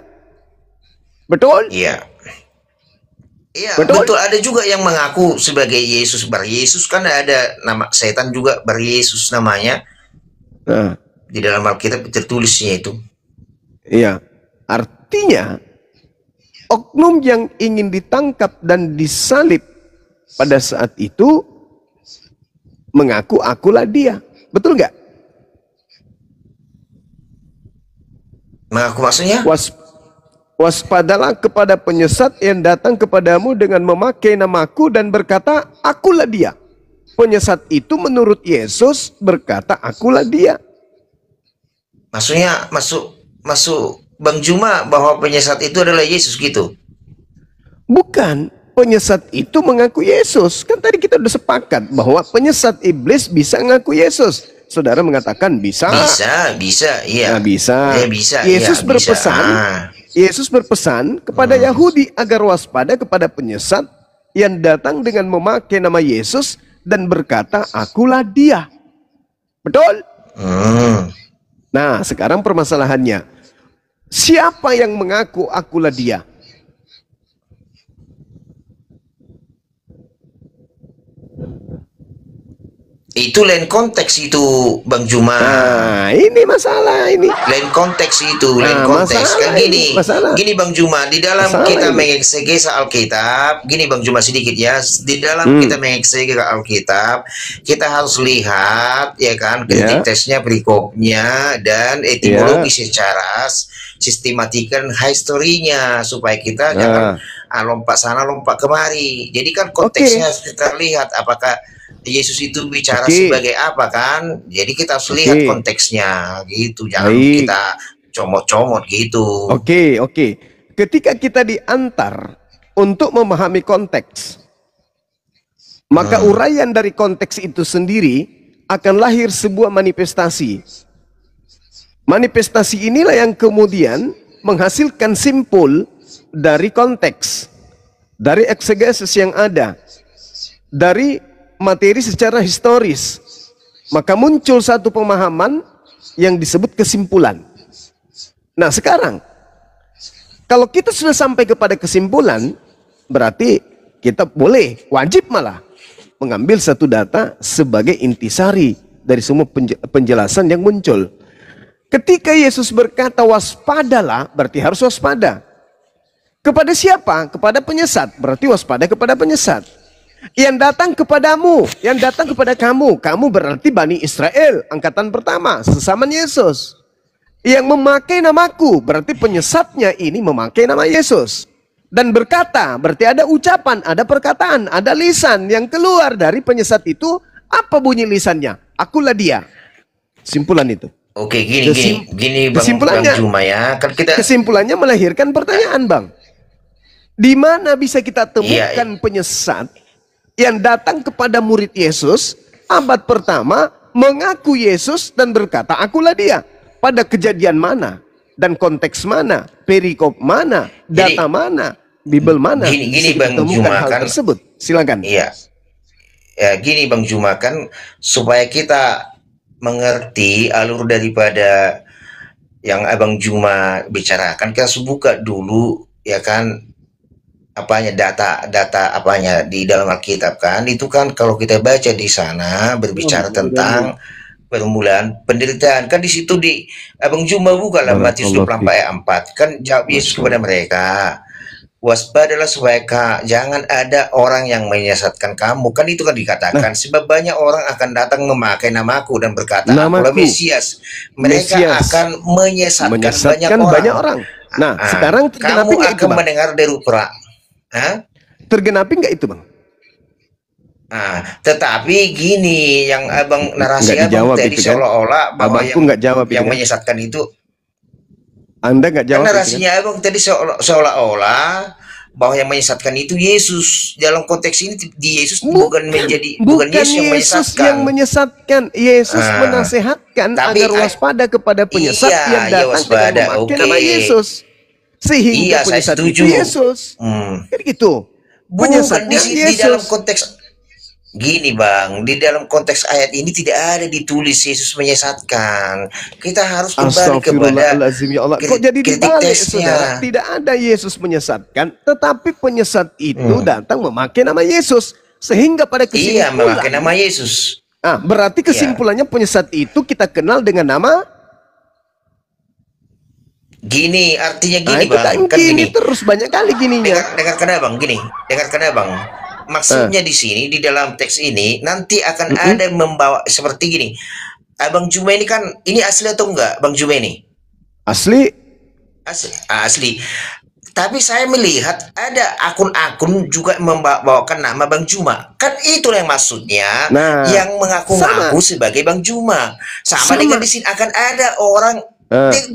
Betul? Iya. Iya, betul. Ada juga yang mengaku sebagai Yesus. Bar Yesus kan ada nama setan juga, Bar Yesus namanya. Di dalam Alkitab tertulisnya itu. Iya. Artinya oknum yang ingin ditangkap dan disalib pada saat itu mengaku akulah dia. Betul nggak? Mengaku maksudnya? Waspadalah kepada penyesat yang datang kepadamu dengan memakai namaku dan berkata, akulah dia. Penyesat itu menurut Yesus berkata, akulah dia. Maksudnya masuk Bang Juma bahwa penyesat itu adalah Yesus gitu? Bukan. Penyesat itu mengaku Yesus. Kan tadi kita udah sepakat bahwa penyesat iblis bisa mengaku Yesus. Saudara mengatakan bisa. Bisa, iya. Nah, bisa. Bisa. Yesus iya, berpesan. bisa. Yesus berpesan kepada Yahudi agar waspada kepada penyesat yang datang dengan memakai nama Yesus dan berkata, akulah dia. Betul? Nah, sekarang permasalahannya. Siapa yang mengaku akulah dia? Itu lain konteks itu Bang Juma. Nah, ini masalah ini. Lain konteks itu, lain konteks. Kan gini, gini Bang Juma, di dalam kita mengeksegese Alkitab, gini Bang Juma sedikit ya, di dalam kita mengeksegese Alkitab, kita harus lihat ya kan, konteksnya, perikopnya, dan etimologi secara sistematikan historinya supaya kita jangan lompat sana lompat kemari. Jadi kan konteksnya kita lihat apakah Yesus itu bicara sebagai apa kan? Jadi kita harus lihat konteksnya gitu, jangan kita comot-comot gitu. Oke. Ketika kita diantar untuk memahami konteks, maka uraian dari konteks itu sendiri akan lahir sebuah manifestasi. Manifestasi inilah yang kemudian menghasilkan simpul dari konteks, dari eksegesis yang ada, dari materi secara historis, maka muncul satu pemahaman yang disebut kesimpulan. Nah sekarang, kalau kita sudah sampai kepada kesimpulan, berarti kita boleh, wajib malah mengambil satu data sebagai intisari dari semua penjelasan yang muncul. Ketika Yesus berkata waspadalah, berarti harus waspada. Kepada siapa? Kepada penyesat, berarti waspada kepada penyesat. Yang datang kepadamu, yang datang kepada kamu, kamu berarti Bani Israel, angkatan pertama, sesama Yesus. Yang memakai namaku, berarti penyesatnya ini memakai nama Yesus. Dan berkata, berarti ada ucapan, ada perkataan, ada lisan yang keluar dari penyesat itu. Apa bunyi lisannya? Akulah dia. Simpulan itu. Oke, gini Bang Juma ya. Kan kesimpulannya melahirkan pertanyaan, Bang. Di mana bisa kita temukan penyesat yang datang kepada murid Yesus abad pertama mengaku Yesus dan berkata akulah dia? Pada kejadian mana dan konteks mana, perikop mana, data mana, Bible mana? Gini Bang Juma kan tersebut. Silakan. Iya. Ya, gini Bang Juma kan supaya kita mengerti alur daripada yang Abang Juma bicarakan, kita harus buka dulu ya kan apanya data apanya di dalam Alkitab kan. Itu kan kalau kita baca di sana berbicara tentang permulaan penderitaan kan, di situ di Abang Juma buka lah Matius 24 ayat 4 kan, jawab Yesus kepada mereka, waspadalah supaya jangan ada orang yang menyesatkan kamu, kan itu kan dikatakan sebab banyak orang akan datang memakai namaku dan berkata akulah Mesias, mereka akan menyesatkan banyak orang. Nah, sekarang kamu akan mendengar deru perang. Tergenapi nggak itu, Bang? Tetapi gini yang Abang narasi Abang tadi seolah-olah bahwa yang menyesatkan itu, Anda nggak jawab. Narasinya Abang tadi seolah-olah bahwa yang menyesatkan itu Yesus. Dalam konteks ini di Yesus bukan Yesus yang menyesatkan. Yesus menasehatkan agar waspada kepada penyesat yang datang dengan memakai nama Yesus. Sehingga penyesat itu Yesus. Gitu. Bukan di dalam konteks gini Bang, di dalam konteks ayat ini tidak ada ditulis Yesus menyesatkan. Kita harus kembali kepada kok jadi dibalik, saudara? Tidak ada Yesus menyesatkan, tetapi penyesat itu datang memakai nama Yesus. Sehingga pada kesimpulan memakai nama Yesus. Berarti kesimpulannya penyesat itu kita kenal dengan nama gini, artinya gini Bang. Kan gini terus banyak kali gininya. Dengarkan Abang, dengarkan Abang. Maksudnya di sini di dalam teks ini nanti akan ada membawa seperti gini. Abang Juma ini kan ini asli atau enggak, Bang Juma ini? Asli. Asli. Tapi saya melihat ada akun-akun juga membawakan nama Bang Juma. Kan itu yang maksudnya, yang mengaku-ngaku sebagai Bang Juma. Sama dengan di sini akan ada orang.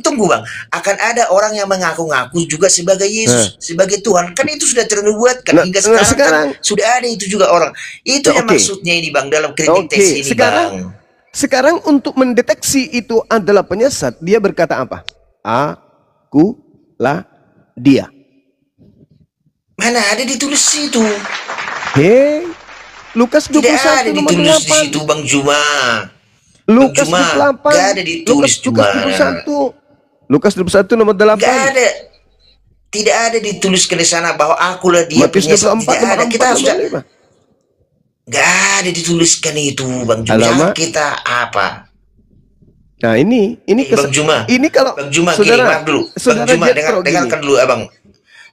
Tunggu Bang, akan ada orang yang mengaku-ngaku juga sebagai Yesus, sebagai Tuhan. Kan itu sudah ternubuatkan hingga sekarang kan sudah ada itu juga orang. Itu yang maksudnya ini Bang dalam kritik teks ini Bang. Sekarang untuk mendeteksi itu adalah penyesat, dia berkata apa? Akulah dia. Mana ada ditulis itu? Lukas 21 tidak ada ditulis di situ Bang Juma. Lukas 28, gak ada ditulis Lukas 21 nomor 8. Gak ada, tidak ada ditulis di sana bahwa akulah dia penyesat. Tidak ada, kita harus gak ada dituliskan itu Bang Juma. Kita apa? Nah ini Bang Juma. Ini kalau Bang Juma saudara, gini, maaf dulu. Bang Juma dengarkan dulu Abang.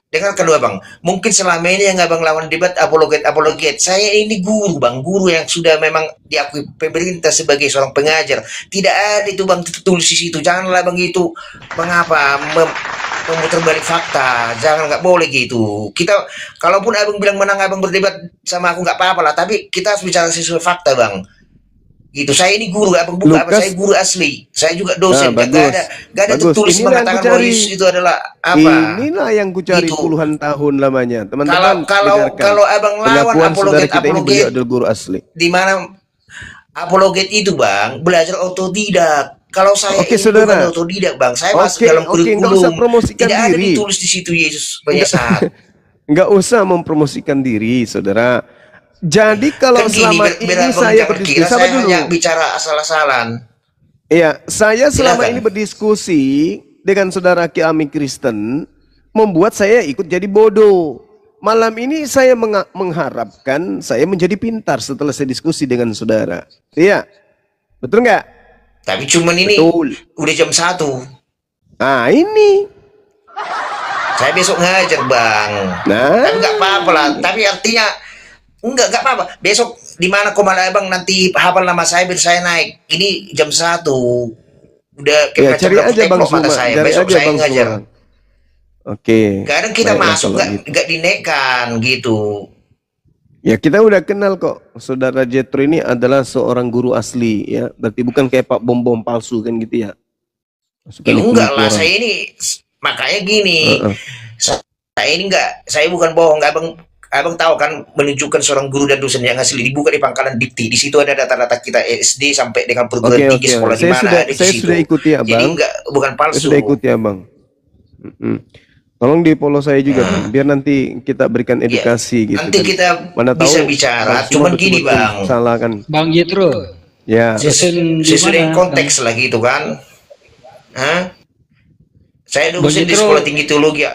Dengarkan dulu Abang. Mungkin selama ini yang Abang lawan debat apologet. Saya ini guru Bang, guru yang sudah memang diakui pemerintah sebagai seorang pengajar. Tidak ada itu Bang tulis di situ. Janganlah Bang itu mengapa memutar balik fakta. Jangan, nggak boleh gitu. Kita kalaupun Abang bilang menang Abang berdebat sama aku nggak apa-apa lah. Tapi kita harus bicara sesuai fakta Bang. Gitu. Saya ini guru, Abang buka apa? Saya guru asli. Saya juga dosen. Gak ada tulis mengatakan bahwa itu adalah apa? Inilah yang kucari puluhan tahun lamanya, teman-teman. Kalau Abang lawan apologet guru asli. Di mana apologet itu Bang belajar otodidak. Kalau saya saudara, bukan otodidak Bang, saya masuk dalam kurikulum. Tidak ada ditulis di situ Yesus penyesat. Nggak usah mempromosikan diri, saudara. Jadi kalau kan selama ini saya berdiskusi, saya hanya bicara asal-asalan. Iya, saya selama ini berdiskusi dengan saudara Kiami Kristen, membuat saya ikut jadi bodoh. malam ini saya mengharapkan saya menjadi pintar setelah saya diskusi dengan saudara. Iya, betul nggak? Tapi cuman ini Betul. udah jam 1. Ah, ini. Saya besok ngajar Bang. Nah, Tapi nggak apa-apa lah. Tapi artinya nggak apa-apa. Besok di mana Komala Abang nanti hafal nama saya biar saya naik. Ini jam 1. Udah ya, cari aja Bang kata Suma. saya. Cari Besok aja saya Bang ngajar. Suma. Oke. Kadang kita Baiklah masuk kalau gitu. nggak dinaikkan gitu. Ya, kita udah kenal kok. Saudara Jetro ini adalah seorang guru asli ya. Berarti bukan kayak Pak Bom-bom palsu kan gitu ya. Ya enggak lah, saya ini makanya gini. Saya ini enggak, saya bukan bohong. Abang tahu kan, menunjukkan seorang guru dan dosen yang asli dibuka di Pangkalan Dikti. Di situ ada data-data kita SD sampai dengan perguruan tinggi sekolah di mana ada di saya situ. sudah ikuti Abang. Jadi enggak, bukan palsu. Saya sudah ikuti Abang. Tolong di follow saya juga Bang, biar nanti kita berikan edukasi gitu. Nanti kita mana bisa tahu bicara. Bang Cuman Suma gini betul-betul Bang, salah kan. Bang Jetro, Ya. sesuai dengan konteks lah gitu kan. Hah? Saya dosen di sekolah tinggi teologi.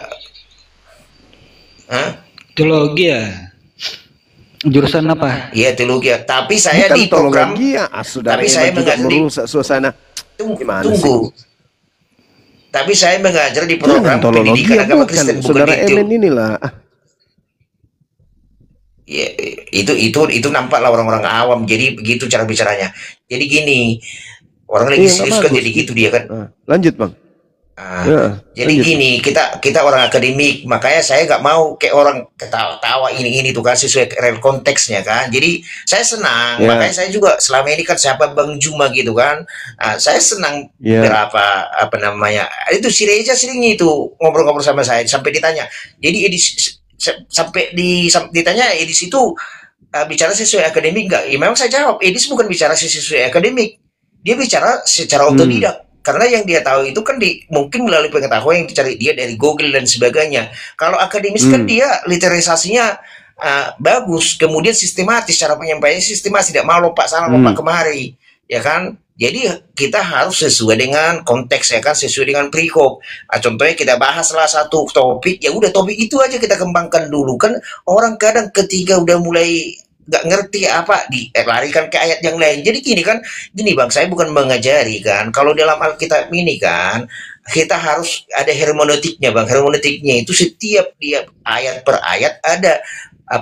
Hah? Teologi ya? Jurusan apa? Iya teologi. Tapi saya Bukan di program. teologi ya, saudara Tapi saya juga mengajar merusak suasana. Gimana Tunggu. sih? Tapi saya mengajar di program Teologi pendidikan ya, agama bukan. Kristen, bukan Saudara di Emen inilah. Ya, itu nampaklah orang-orang awam. Jadi begitu cara bicaranya. Jadi gini, orang lagi serius kan jadi gitu dia kan. Lanjut Bang. Jadi gini, kita orang akademik, makanya saya nggak mau kayak orang ketawa-tawa ini tuh kan, sesuai real konteksnya kan. Jadi saya senang, makanya saya juga selama ini kan siapa Bang Juma gitu kan. Saya senang berapa apa namanya itu si Reza sering itu ngobrol-ngobrol sama saya sampai ditanya. Jadi sampai ditanya Edis itu bicara sesuai akademik nggak? Ya memang saya jawab, Edis bukan bicara sesuai akademik, dia bicara secara otodidak. Karena yang dia tahu itu kan mungkin melalui pengetahuan yang dicari dia dari Google dan sebagainya. Kalau akademis kan dia literalisasinya bagus, kemudian sistematis, cara penyampaiannya sistematis, tidak mau lompat sana lompat kemari, ya kan? Jadi kita harus sesuai dengan konteks, ya kan, sesuai dengan perikop. Contohnya kita bahas salah satu topik, ya udah topik itu aja kita kembangkan dulu. Kan orang kadang ketika udah mulai nggak ngerti apa dilarikan ke ayat yang lain. Jadi gini Bang, saya bukan mengajari kan. Kalau dalam Alkitab ini kan kita harus ada hermeneutiknya Bang. Hermeneutiknya itu setiap dia ayat per ayat ada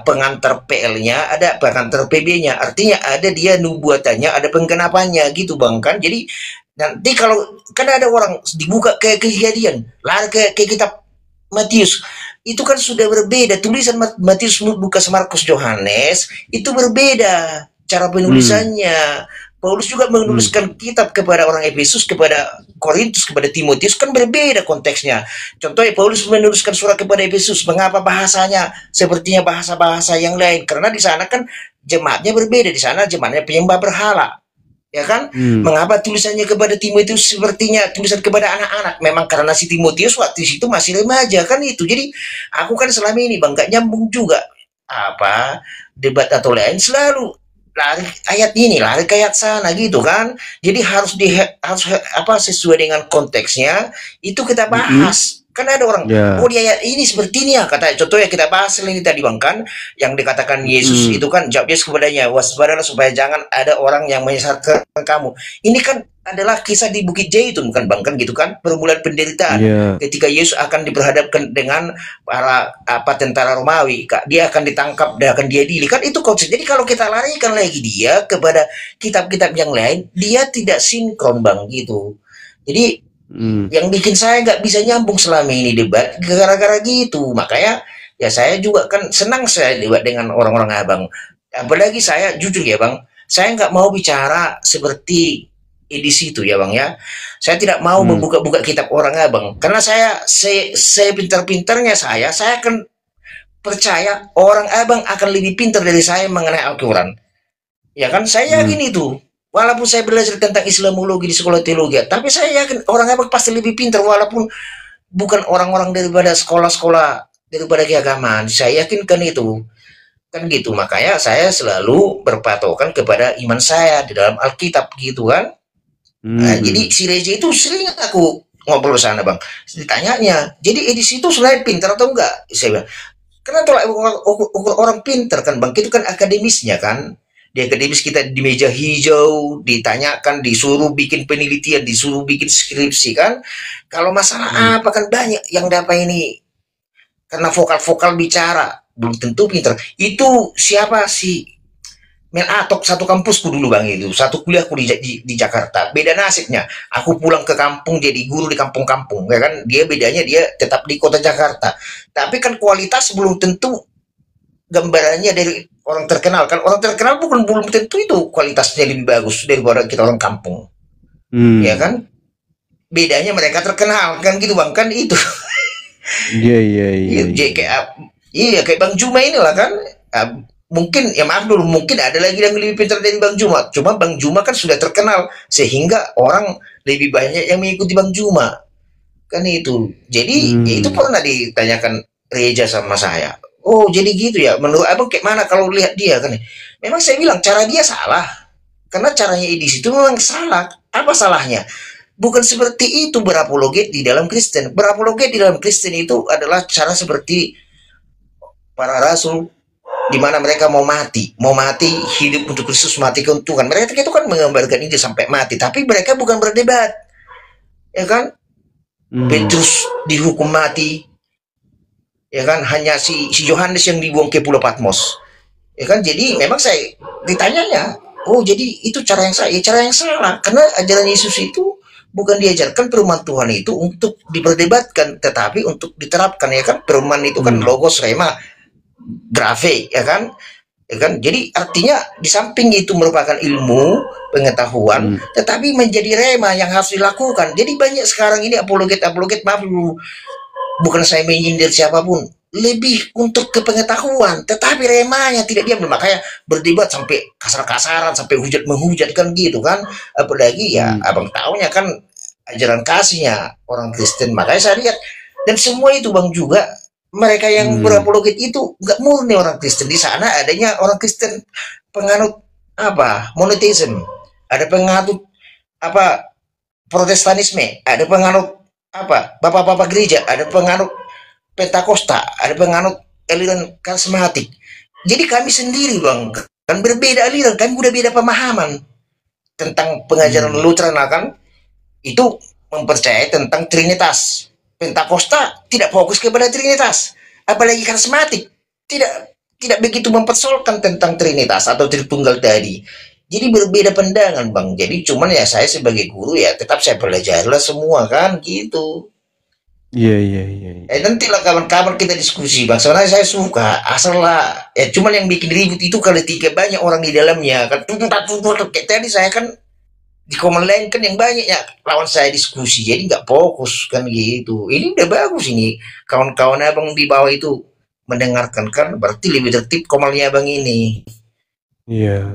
pengantar PL-nya, ada pengantar PB-nya. Artinya ada dia nubuatannya, ada penggenapannya gitu Bang kan. Jadi nanti kalau kan ada orang dibuka ke Kejadian, lari ke kitab Matius, itu kan sudah berbeda. Tulisan Matius, Lukas, Markus, Yohanes itu berbeda cara penulisannya. Paulus juga menuliskan kitab kepada orang Efesus, kepada Korintus, kepada Timotius, kan berbeda konteksnya. Contohnya Paulus menuliskan surat kepada Efesus, mengapa bahasanya sepertinya bahasa-bahasa yang lain? Karena di sana kan jemaatnya berbeda, di sana jemaatnya penyembah berhala. Ya kan? Mengapa tulisannya kepada Timotius sepertinya tulisan kepada anak-anak? Memang karena si Timotius waktu itu masih remaja kan itu. Jadi aku kan selama ini Bang gak nyambung juga apa debat atau lain, selalu lari ayat ini, lari ke ayat sana gitu kan. Jadi harus sesuai dengan konteksnya itu kita bahas. Kan ada orang, oh dia ini seperti ini ya, kata contohnya kita bahas ini tadi Bang kan, yang dikatakan Yesus itu kan jawab Yesus kepadanya, waspadalah supaya jangan ada orang yang menyesatkan kamu. Ini kan adalah kisah di Bukit Zaitun kan Bang kan gitu kan, permulaan penderitaan ketika Yesus akan diperhadapkan dengan para tentara Romawi, dia akan ditangkap, dia akan diadili kan, itu konsep. Jadi kalau kita larikan lagi dia kepada kitab-kitab yang lain, dia tidak sinkron Bang gitu. Jadi yang bikin saya nggak bisa nyambung selama ini debat gara-gara gitu. Makanya ya saya juga kan senang saya debat dengan orang-orang Abang. Apalagi saya jujur ya Bang, saya nggak mau bicara seperti edisi itu ya Bang ya. Saya tidak mau membuka-buka kitab orang Abang, karena saya pintar-pintarnya saya akan percaya orang Abang akan lebih pintar dari saya mengenai Al-Quran. Ya kan, saya yakin itu. Walaupun saya belajar tentang Islamologi di sekolah teologi, tapi saya yakin orang Abang pasti lebih pintar, walaupun bukan orang-orang daripada sekolah-sekolah daripada keagamaan. Saya yakinkan itu. Kan gitu. Makanya saya selalu berpatokan kepada iman saya di dalam Alkitab gitu kan. Nah, jadi si Reza itu sering aku ngobrol sana Bang. Ditanyanya, jadi edisi itu selain pintar atau enggak? Saya bilang, Karena tolak ukur orang pinter kan Bang, itu kan akademisnya kan. Di akademis kita di meja hijau, ditanyakan, disuruh bikin penelitian, disuruh bikin skripsi kan. Kalau masalah apa kan banyak yang dapat ini. Karena vokal-vokal bicara, belum tentu pinter. Itu siapa sih? Mel Atok satu kampusku dulu Bang itu. Satu kuliahku di Jakarta. Beda nasibnya. Aku pulang ke kampung jadi guru di kampung-kampung. Ya kan? Dia bedanya dia tetap di kota Jakarta. Tapi kan kualitas belum tentu gambarannya dari orang terkenal kan. Orang terkenal belum tentu itu kualitasnya lebih bagus daripada kita orang kampung. Ya kan? Bedanya mereka terkenal kan gitu Bang, kan itu. Iya. Kayak Bang Juma inilah kan. Mungkin ya maaf dulu, mungkin ada lagi yang lebih pintar dari Bang Juma. Cuma Bang Juma kan sudah terkenal sehingga orang lebih banyak yang mengikuti Bang Juma. Kan itu. Jadi ya itu pernah ditanyakan Reja sama saya. Oh jadi gitu ya, menurut abang kayak mana kalau lihat dia kan? Memang saya bilang cara dia salah, karena caranya edisi itu memang salah. Apa salahnya? Bukan seperti itu berapologet di dalam Kristen. Berapologet di dalam Kristen itu adalah cara seperti para rasul, di mana mereka mau mati hidup untuk Kristus, mati keuntungan. Mereka itu kan menggambarkan ini sampai mati, tapi mereka bukan berdebat, ya kan? Petrus dihukum mati, ya kan, hanya si Yohanes yang dibuang ke Pulau Patmos, ya kan. Jadi memang saya ditanyanya, oh jadi itu cara yang salah, karena ajaran Yesus itu bukan diajarkan firman Tuhan itu untuk diperdebatkan, tetapi untuk diterapkan, ya kan. Firman itu kan logos, rema, grafe, ya kan. Jadi artinya di samping itu merupakan ilmu pengetahuan, tetapi menjadi rema yang harus dilakukan. Jadi banyak sekarang ini apologet, maaf dulu, bukan saya menyindir siapapun, lebih untuk kepengetahuan, tetapi remanya tidak diambil. Makanya berdebat sampai kasar-kasaran, sampai menghujat kan gitu kan. Apalagi ya abang tahunya kan ajaran kasihnya orang Kristen. Makanya saya lihat, dan semua itu Bang juga, mereka yang berapologet itu nggak murni orang Kristen. Di sana adanya orang Kristen penganut apa, monoteisme, ada penganut apa, Protestanisme, ada penganut apa, bapak-bapak gereja, ada penganut Pentakosta, ada penganut aliran karismatik. Jadi kami sendiri Bang kan berbeda aliran, kami udah beda pemahaman tentang pengajaran Lutheran kan. Itu mempercayai tentang Trinitas. Pentakosta tidak fokus kepada Trinitas, apalagi karismatik tidak begitu mempersoalkan tentang Trinitas atau Tritunggal tadi. Jadi berbeda pandangan Bang. Jadi cuman ya saya sebagai guru ya tetap saya pelajarilah semua kan gitu. Iya. Nantilah kawan-kawan kita diskusi Bang. Sebenarnya saya suka, asal lah ya, cuman yang bikin ribut itu kalau tiga banyak orang di dalamnya kan. Kayak tadi saya kan di komen lain kan yang banyak ya lawan saya diskusi, jadi nggak fokus kan gitu. Ini udah bagus ini, kawan-kawan abang di bawah itu mendengarkan kan, berarti lebih tertib komalnya abang ini. Iya.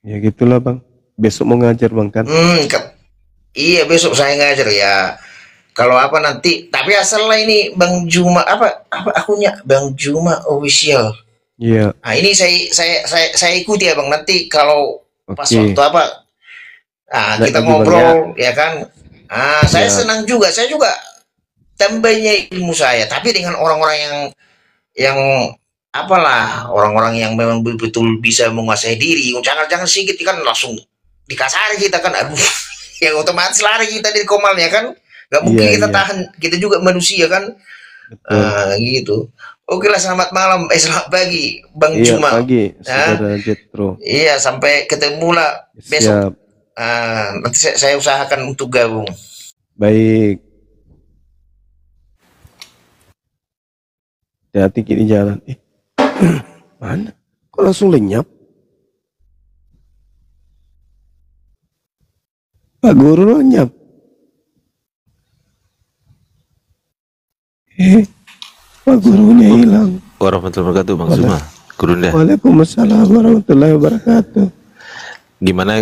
Ya gitulah Bang. Besok mau ngajar Bang kan? Iya besok saya ngajar ya. Kalau apa nanti, tapi asal lah ini Bang Juma apa akunnya Bang Juma official. Iya. Nah ini saya ikuti ya Bang, nanti kalau pas waktu apa kita ngobrol ya kan. Saya senang juga, saya juga tambahnya ilmu saya, tapi dengan orang-orang yang apalah, orang-orang yang memang betul-betul bisa menguasai diri. Jangan sedikit kan langsung dikasari kita kan, aduh ya otomatis lari kita dari komalnya kan, nggak mungkin kita tahan, kita juga manusia kan. Gitu. Oke lah, selamat malam, selamat pagi Bang Juma. Pagi, Saudara Jetro. Iya, sampai ketemu lah besok. Nanti saya usahakan untuk gabung. Baik. Hati-hati di jalan. Mana? Kok langsung lenyap? Pak Guru lenyap. Pak Gurunya hilang. Warahmatullahi wabarakatuh Bang Zuma. Gurunda. Waalaikumsalam warahmatullahi wabarakatuh. Gimana,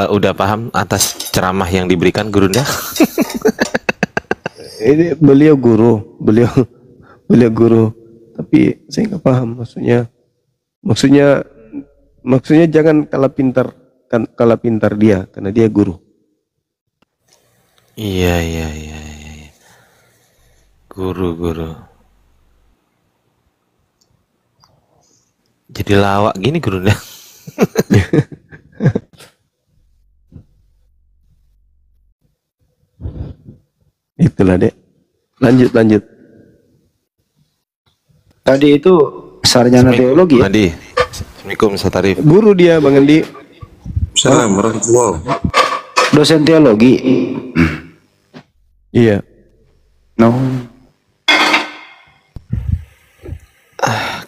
udah paham atas ceramah yang diberikan Gurunda? Ini beliau guru, beliau guru, tapi saya nggak paham maksudnya jangan kalah pintar dia, karena dia guru. Iya. Guru. Jadi lawak gini Gurunda. Itulah dek. Lanjut. Tadi itu sarjana teologi ya? Andi. Assalamualaikum Ustaz Arif. Guru dia Bang Andi. Salam warahmatullahi. Dosen teologi. Iya. No.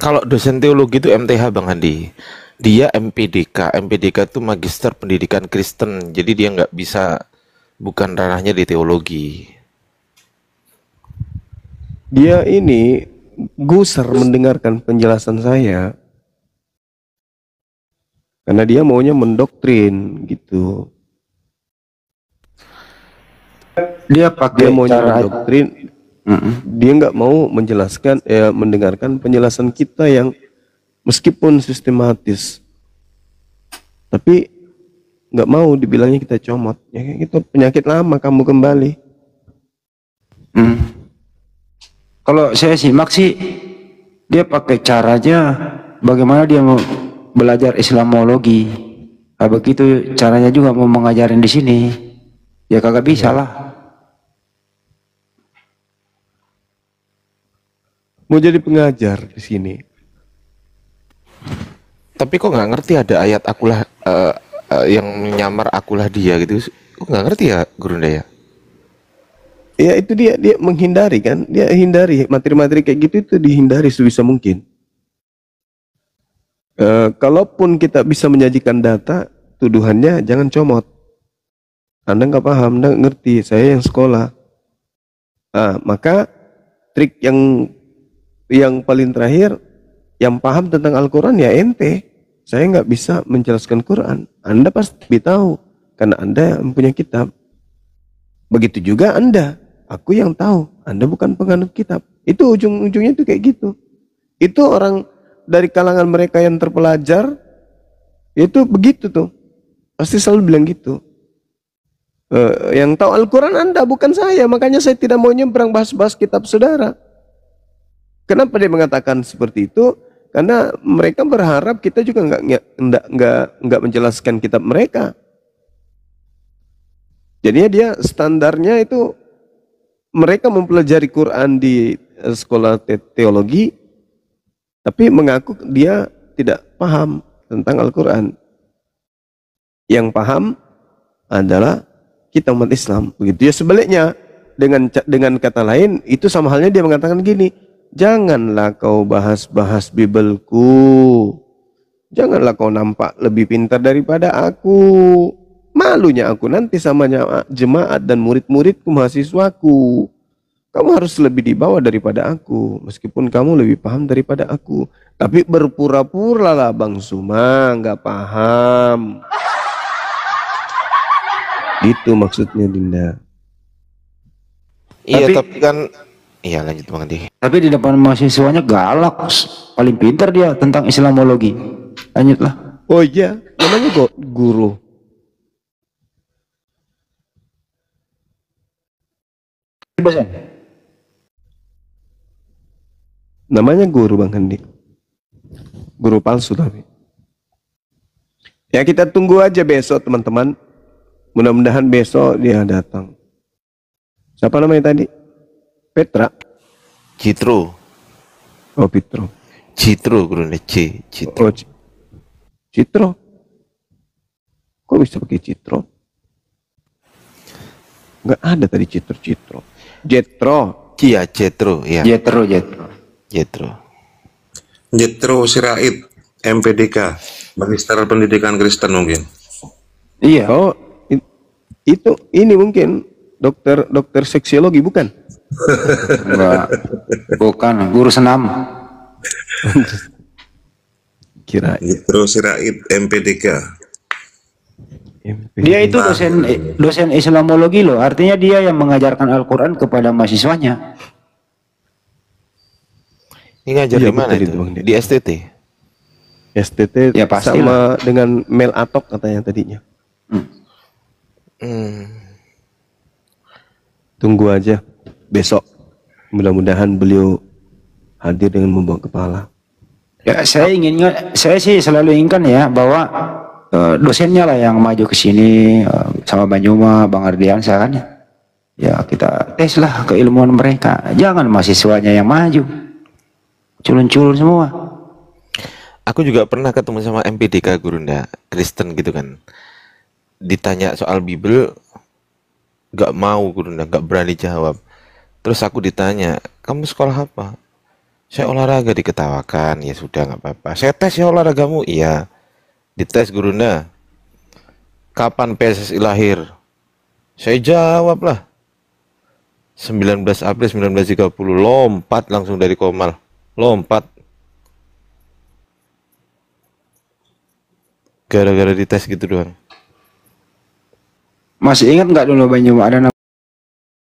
Kalau dosen teologi itu MTH Bang Andi. Dia MPDK. MPDK itu Magister Pendidikan Kristen. Jadi dia nggak bisa, bukan ranahnya di teologi. Dia ini gusar mendengarkan penjelasan saya. Karena dia maunya mendoktrin gitu. Dia pakai maunya cara mendoktrin. Dia nggak mau menjelaskan, mendengarkan penjelasan kita yang meskipun sistematis, tapi nggak mau dibilangnya kita comot. Ya itu penyakit lama kamu kembali. Kalau saya simak sih, dia pakai caranya bagaimana dia mau belajar Islamologi. Nah, begitu caranya juga mau mengajarin di sini, ya kagak bisa lah. Mau jadi pengajar di sini. Tapi kok nggak ngerti ada ayat akulah yang menyamar akulah dia gitu? Kok nggak ngerti ya Gurunda ya? Ya itu dia menghindari kan, dia hindari materi-materi kayak gitu, itu dihindari sebisa mungkin. Kalaupun kita bisa menyajikan data, tuduhannya jangan comot. Anda nggak paham, Anda nggak ngerti, saya yang sekolah. Maka trik yang paling terakhir, yang paham tentang Al-Quran ya ente. Saya nggak bisa menjelaskan Quran. Anda pasti tahu, karena Anda mempunyai kitab. Begitu juga Anda. Aku yang tahu, Anda bukan penganut kitab. Itu ujung-ujungnya itu kayak gitu. Itu orang dari kalangan mereka yang terpelajar, itu begitu tuh. Pasti selalu bilang gitu. Yang tahu Al-Quran Anda, bukan saya. Makanya saya tidak mau nyebrang bahas-bahas kitab saudara. Kenapa dia mengatakan seperti itu? Karena mereka berharap kita juga nggak menjelaskan kitab mereka. Jadinya dia standarnya itu mereka mempelajari Quran di sekolah teologi, tapi mengaku dia tidak paham tentang Al-Quran. Yang paham adalah kita umat Islam. Begitu ya sebaliknya. Dengan kata lain, itu sama halnya dia mengatakan gini, janganlah kau bahas-bahas Bibelku. Janganlah kau nampak lebih pintar daripada aku. Malunya aku nanti sama jemaat dan murid-muridku, mahasiswaku. Kamu harus lebih di bawah daripada aku, meskipun kamu lebih paham daripada aku. Tapi berpura-pura lah Bang Suma, nggak paham. Itu maksudnya Dinda. Iya, tapi kan, iya lanjut Bang Andi. Tapi di depan mahasiswanya galak, paling pintar dia tentang Islamologi. Lanjutlah. Oh iya, namanya kok guru. Namanya guru Bang Handi. Guru palsu tapi. Ya kita tunggu aja besok teman-teman. Mudah-mudahan besok dia datang. Siapa namanya tadi? Petra. Citro. Oh Petro. Citro Gurunda Citro. Oh, Citro. Kok bisa pakai Citro? Enggak ada tadi Citro. Jetro. Iya Jetro ya. Jetro Sirait, MPDK, Magister Pendidikan Kristen mungkin. Iya. Oh, itu ini mungkin dokter seksiologi bukan? Enggak. Bukan, guru senam. Kira Jetro Sirait, MPDK. Dia itu dosen Islamologi loh. Artinya dia yang mengajarkan Al-Quran kepada mahasiswanya. Ini ngajar Iya, di mana betul itu? Bang. Di STT. STT Ya, pastilah. sama dengan Mel Atok katanya tadinya. Tunggu aja besok. Mudah-mudahan beliau hadir dengan membawa kepala. Ya, saya sih selalu inginkan ya bahwa dosennya lah yang maju ke sini sama Bang Juma, Bang Ardiansa kan. Ya kita tes lah keilmuan mereka. Jangan mahasiswanya yang maju. Culun-culun semua. Aku juga pernah ketemu sama MPDK Gurunda, Kristen gitu kan. Ditanya soal Bible, gak mau Gurunda, gak berani jawab. Terus aku ditanya, kamu sekolah apa? Saya olahraga, diketawakan. Ya sudah, nggak apa-apa. Saya tes ya olahragamu. Iya. Dites Gurunda. Kapan PSSI lahir? Saya jawab lah. 19 April 1930. Lompat langsung dari Komal. Lompat. Gara-gara dites gitu doang. Masih ingat nggak dulu Bang Juma ada